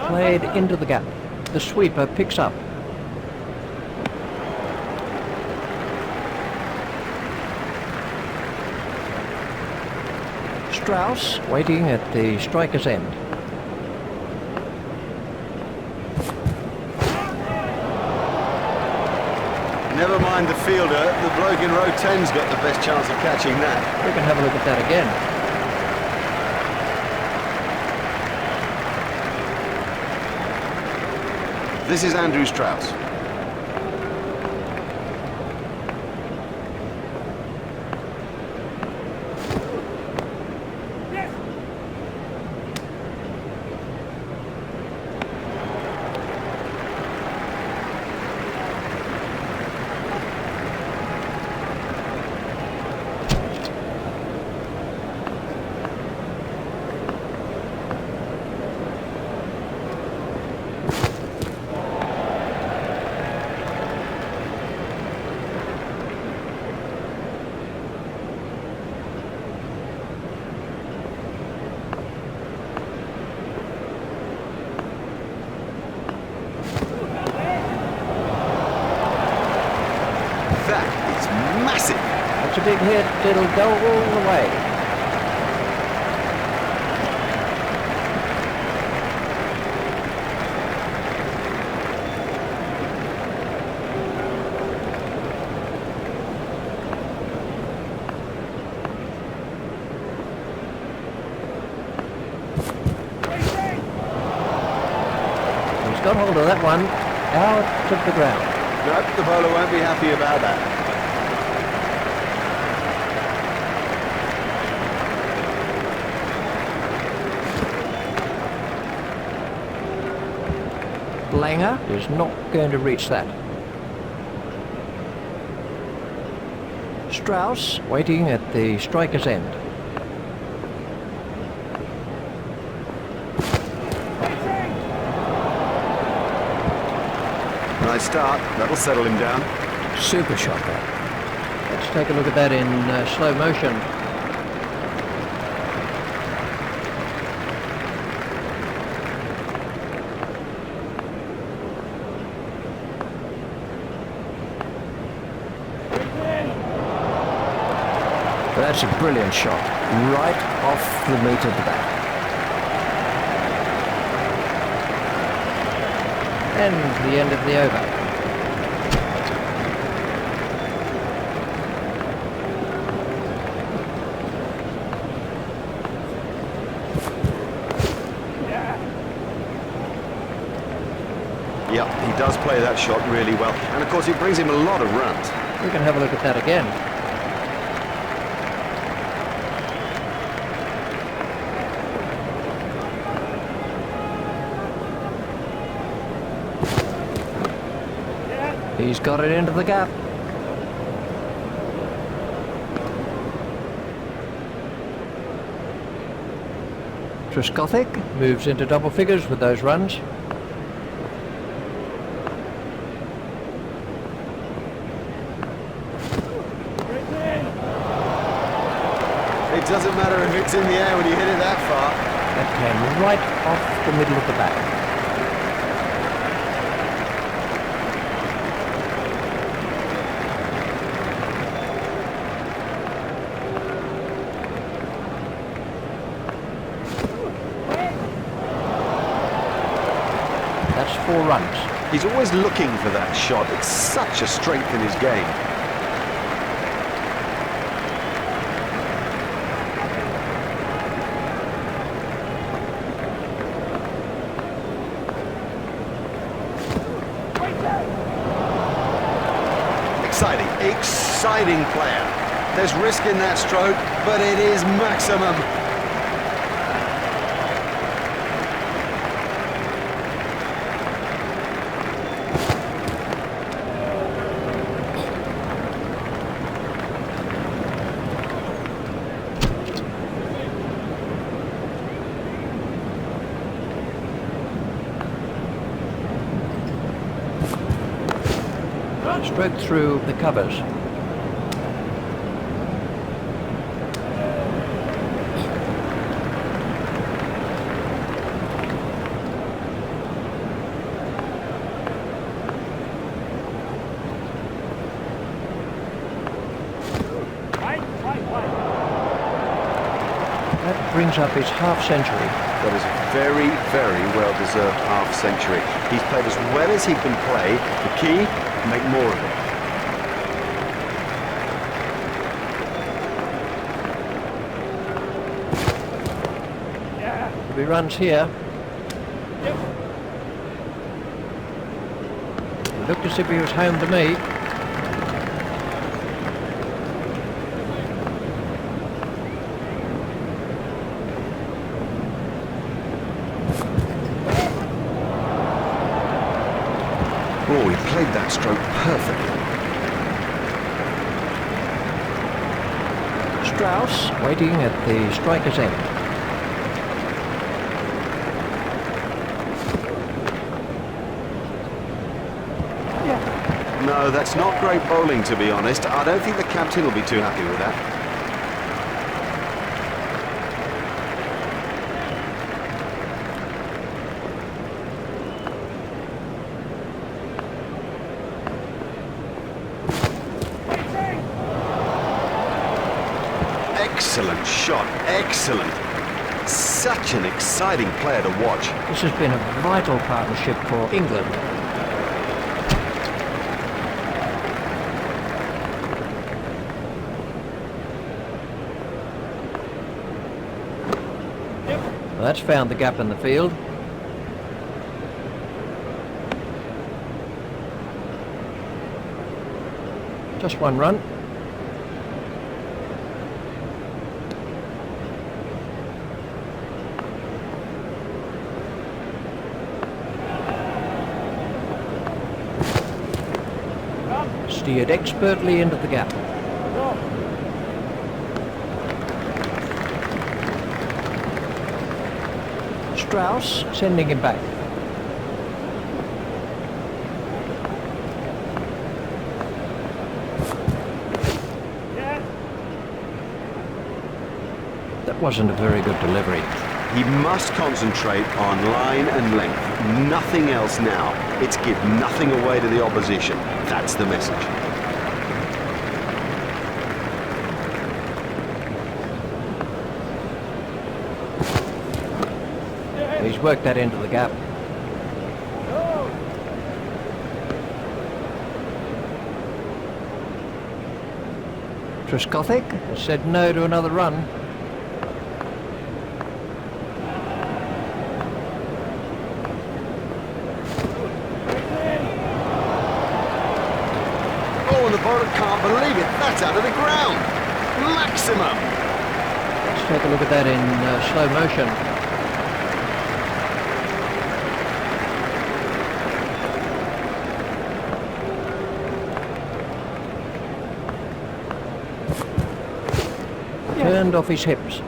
Played into the gap. The sweeper picks up. Strauss waiting at the striker's end. Never mind the fielder, the bloke in row 10's got the best chance of catching that. We can have a look at that again. This is Andrew Strauss. That is massive. That's a big hit. It'll go all the way. He's got hold of that one out of the ground. Nope, the bowler won't be happy about that. Langer is not going to reach that. Strauss waiting at the striker's end. Nice start, that'll settle him down. Super shot there. Let's take a look at that in slow motion. That's a brilliant shot, right off the meat of the bat. And the end of the over. Yep, he does play that shot really well. And of course it brings him a lot of runs. We can have a look at that again. He's got it into the gap. Trescothick moves into double figures with those runs. It doesn't matter if it's in the air when you hit it that far. That came right off the middle of the bat. That's 4 runs. He's always looking for that shot. It's such a strength in his game. Exciting player. There's risk in that stroke, but it is maximum. Stroke through the covers. That brings up his half-century. That is a very, very well-deserved half-century. He's played as well as he can play. The key, make more of it. If he runs here, it looked as if he was home to me. Oh, he played that stroke perfectly. Strauss waiting at the striker's end. No, that's not great bowling, to be honest. I don't think the captain will be too happy with that. Excellent shot, excellent. Such an exciting player to watch. This has been a vital partnership for England. That's found the gap in the field. Just one run. Steered expertly into the gap. Strauss sending him back. That wasn't a very good delivery. He must concentrate on line and length. Nothing else now. It's give nothing away to the opposition. That's the message. He's worked that into the gap. Trescothick has said no to another run. Oh, and the bowler can't believe it. That's out of the ground. Maximum. Let's take a look at that in slow motion. Turned off his hips.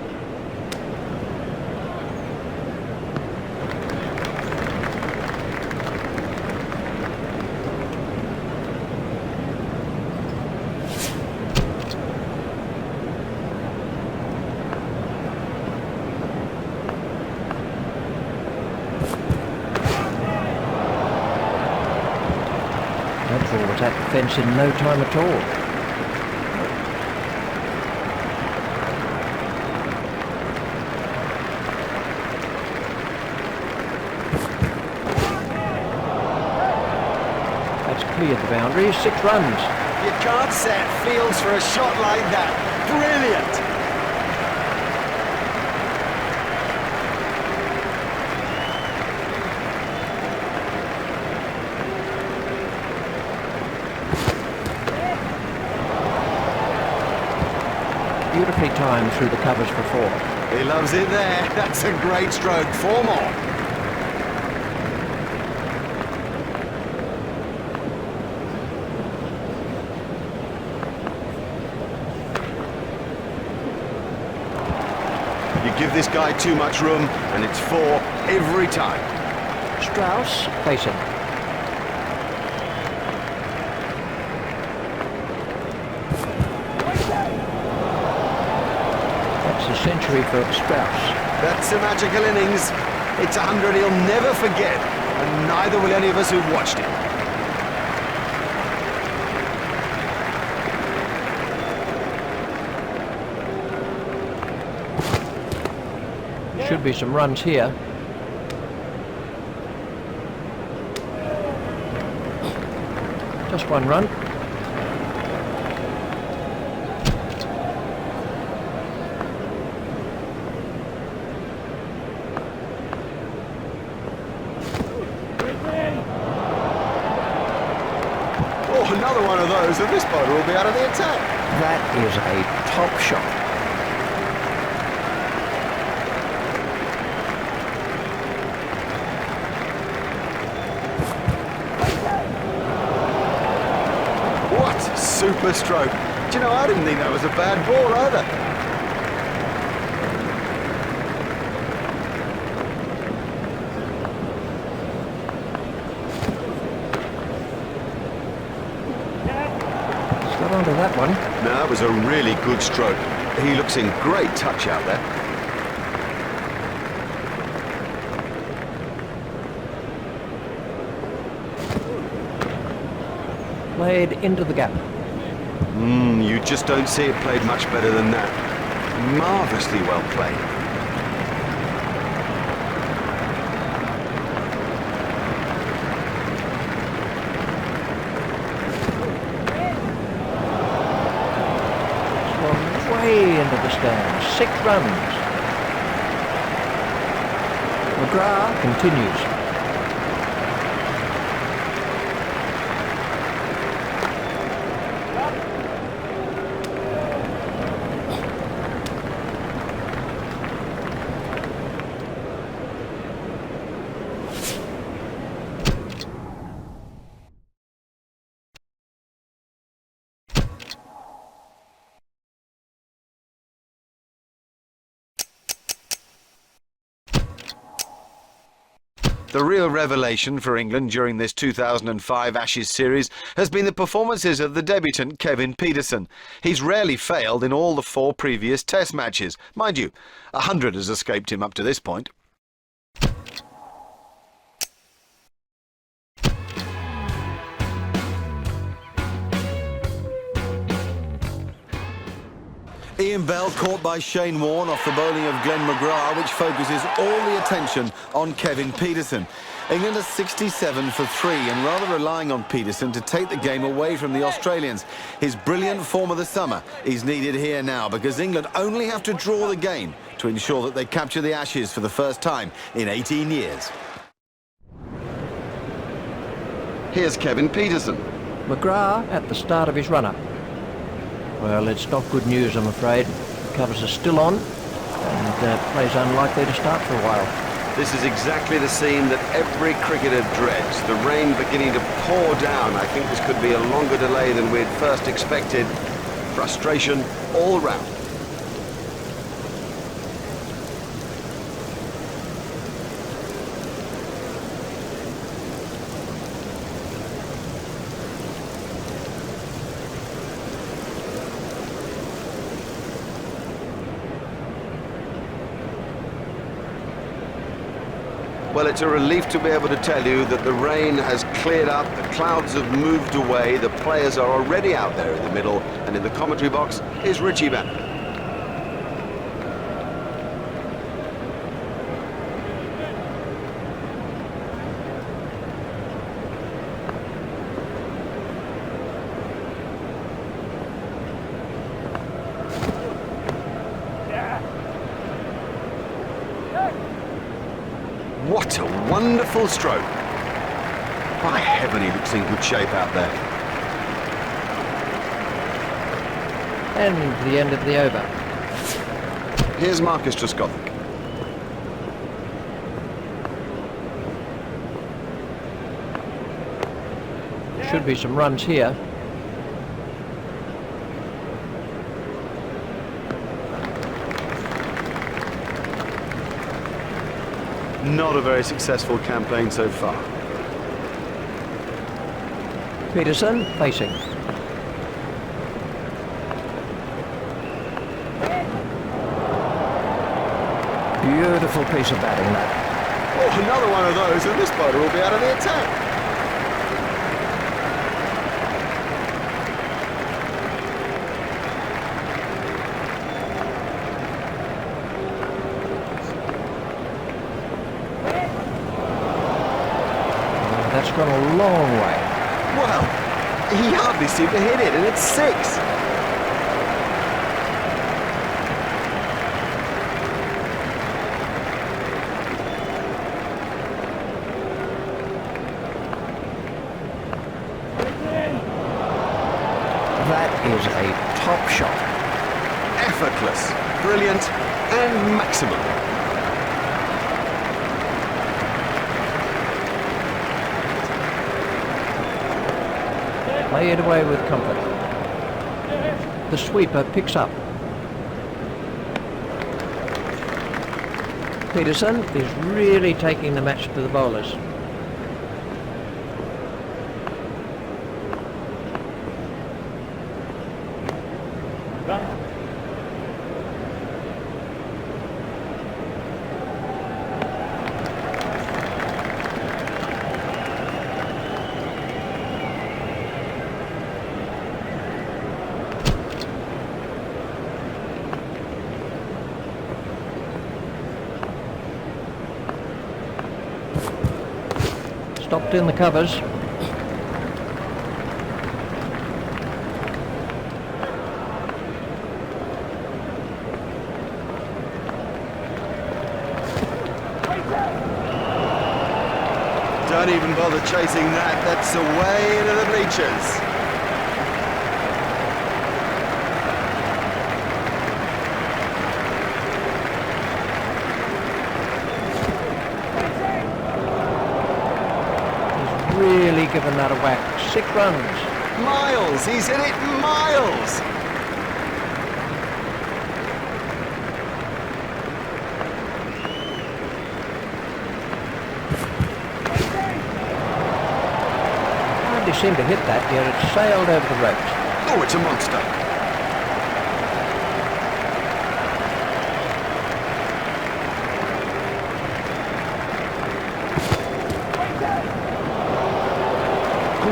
That ball was at the fence in no time at all. Cleared the boundary, 6 runs. You can't set fields for a shot like that. Brilliant. Beautifully timed through the covers for 4. He loves it there. That's a great stroke. 4 more. You give this guy too much room, and it's 4 every time. Strauss facing. That's a century for Strauss. That's a magical innings. It's 100 he'll never forget, and neither will any of us who've watched it. Should be some runs here. Just one run. Oh, another one of those, and this bowler will be out of the attack. That is a top shot. What super stroke. Do you know, I didn't think that was a bad ball either. Got onto that one. No, that was a really good stroke. He looks in great touch out there. Played into the gap. You just don't see it played much better than that. Marvellously well played. Way into the stands. 6 runs. McGrath continues. The real revelation for England during this 2005 Ashes series has been the performances of the debutant Kevin Pietersen. He's rarely failed in all the 4 previous Test matches. Mind you, 100 has escaped him up to this point. Ian Bell caught by Shane Warne off the bowling of Glenn McGrath, which focuses all the attention on Kevin Pietersen. England are 67 for 3 and rather relying on Pietersen to take the game away from the Australians. His brilliant form of the summer is needed here now because England only have to draw the game to ensure that they capture the Ashes for the first time in 18 years. Here's Kevin Pietersen. McGrath at the start of his run-up. Well, it's not good news, I'm afraid. Covers are still on, and play's unlikely to start for a while. This is exactly the scene that every cricketer dreads. The rain beginning to pour down. I think this could be a longer delay than we'd first expected. Frustration all round. Well, it's a relief to be able to tell you that the rain has cleared up, the clouds have moved away, the players are already out there in the middle, and in the commentary box is Richie Bannon. What a wonderful stroke. By heaven, he looks in good shape out there. And the end of the over. Here's Marcus Trescothick. Should be some runs here. Not a very successful campaign so far. Pietersen facing. Beautiful piece of batting that. Oh, another one of those, and this bowler will be out of the attack. gone a long way. Well, he hardly seemed to hit it, and it's 6. That is a top shot. Effortless, brilliant, and maximum. Play it away with comfort. The sweeper picks up. Peterson is really taking the match to the bowlers. Stopped in the covers. Don't even bother chasing that. That's away into the bleachers. Really given that a whack. 6 runs. Miles, he's hit it miles. Hardly seemed to hit that, yet it sailed over the ropes. Oh, it's a monster.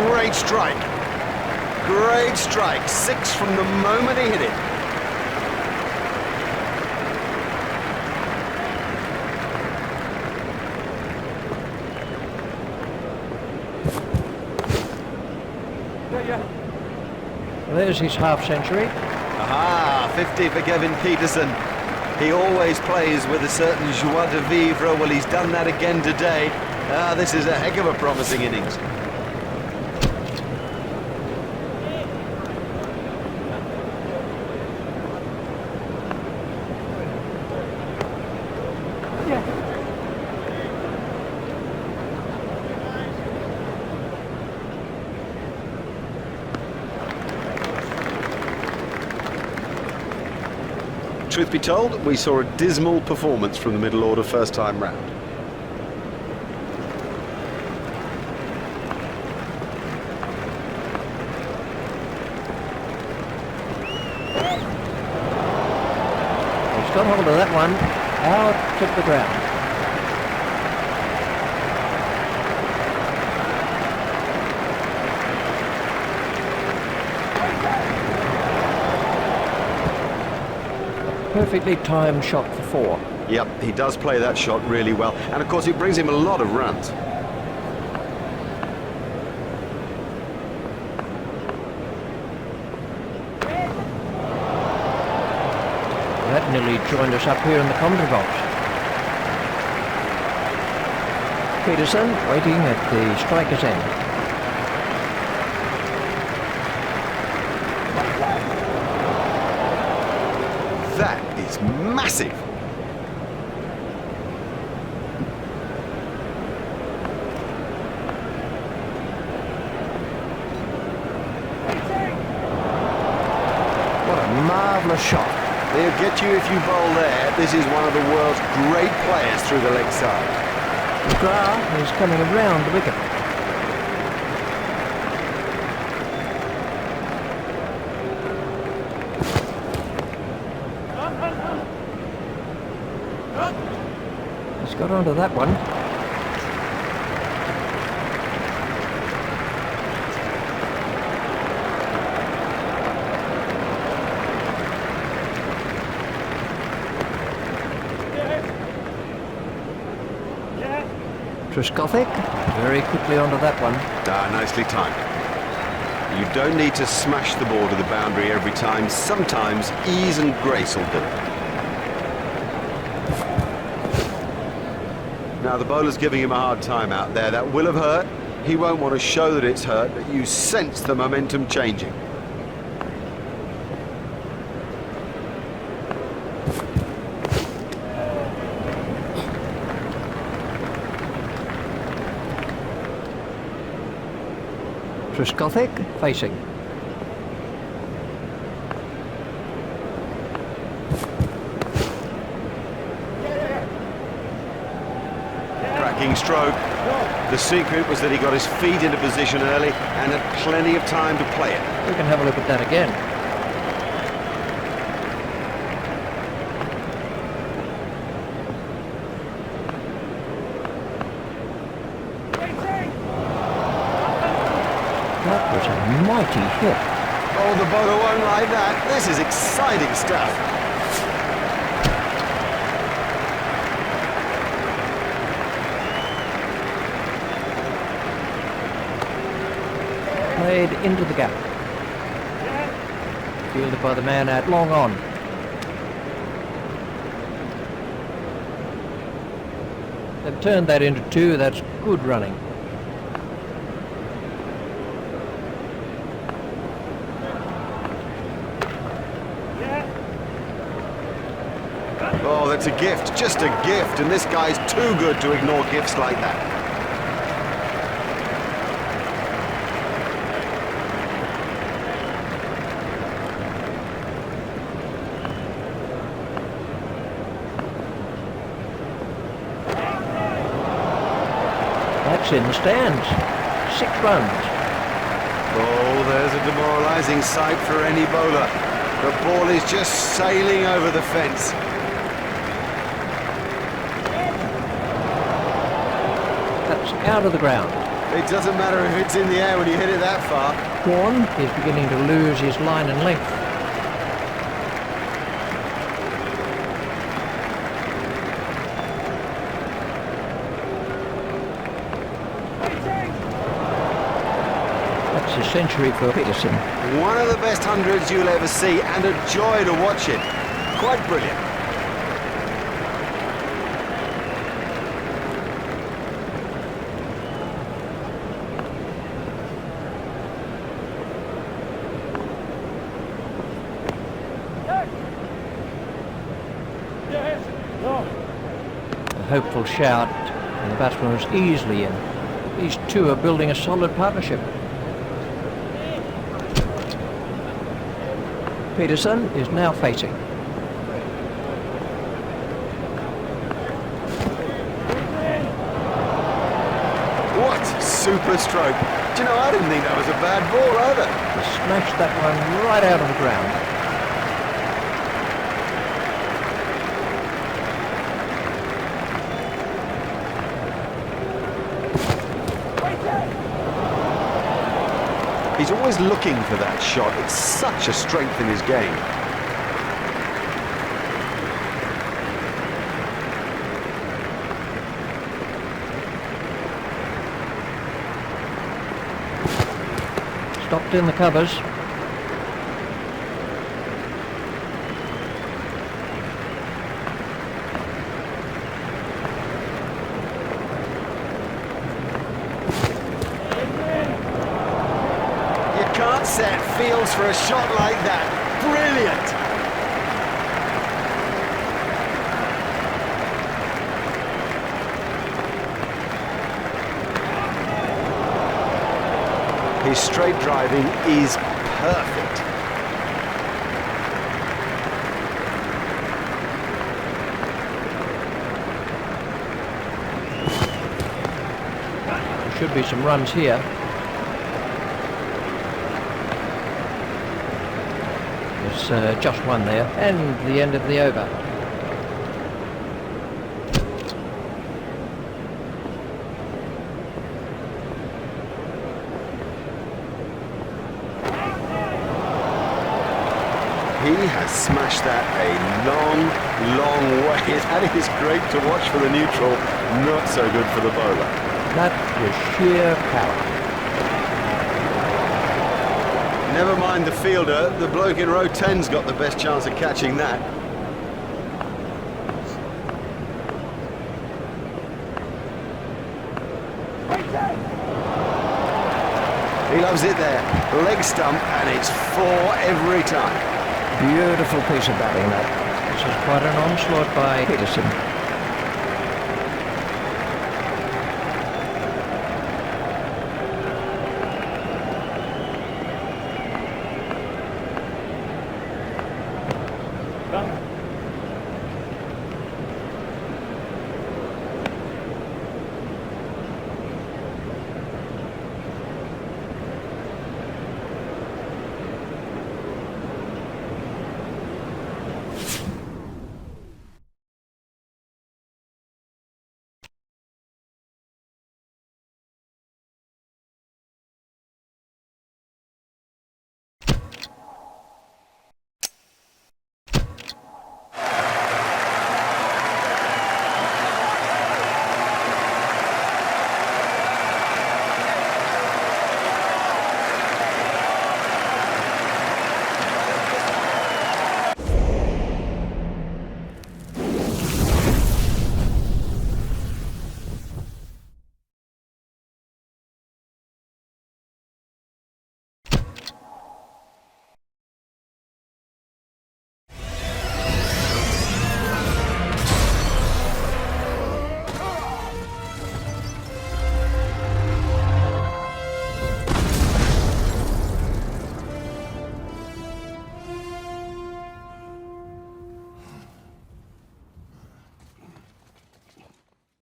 Great strike. Great strike. 6 from the moment he hit it. There's his half century. Aha, 50 for Kevin Peterson. He always plays with a certain joie de vivre. Well, he's done that again today. This is a heck of a promising innings. Truth be told, we saw a dismal performance from the middle order first time round. He's got hold of that one. Out to the ground. Perfectly timed shot for 4. Yep, he does play that shot really well. And of course, it brings him a lot of runs. That nearly joined us up here in the commentary box. Peterson waiting at the striker's end. That is massive. What a marvellous shot. They'll get you if you bowl there. This is one of the world's great players through the leg side. McGrath is coming around the wicket. He's got onto that one. Triscothic, very quickly onto that one. Nicely timed. You don't need to smash the ball to the boundary every time. Sometimes ease and grace will do it. Now the bowler's giving him a hard time out there. That will have hurt. He won't want to show that it's hurt, but you sense the momentum changing. Triscothic, facing. Cracking stroke. The secret was that he got his feet into position early and had plenty of time to play it. We can have a look at that again. That was a mighty hit. Oh, the bowler won't like that. This is exciting stuff. Played into the gap. Fielded by the man at long on. They've turned that into two. That's good running. Oh, that's a gift, just a gift, and this guy's too good to ignore gifts like that. That's in the stands. 6 runs. Oh, there's a demoralising sight for any bowler. The ball is just sailing over the fence. That's out of the ground. It doesn't matter if it's in the air when you hit it that far. Horn is beginning to lose his line and length. That's a century for Peterson. One of the best hundreds you'll ever see, and a joy to watch it. Quite brilliant. A hopeful shout, and the batsman was easily in. These two are building a solid partnership. Peterson is now facing. What super stroke. Do you know, I didn't think that was a bad ball either. He smashed that one right out of the ground. He's always looking for that shot. It's such a strength in his game. Stopped in the covers. Can't set fields for a shot like that. Brilliant! His straight driving is perfect. There should be some runs here. Just one there, and the end of the over. He has smashed that a long, long way. That is great to watch for the neutral, not so good for the bowler. That was sheer power. Never mind the fielder, the bloke in row 10's got the best chance of catching that. He loves it there. Leg stump, and it's 4 every time. Beautiful piece of batting that. This is quite an onslaught by Peterson.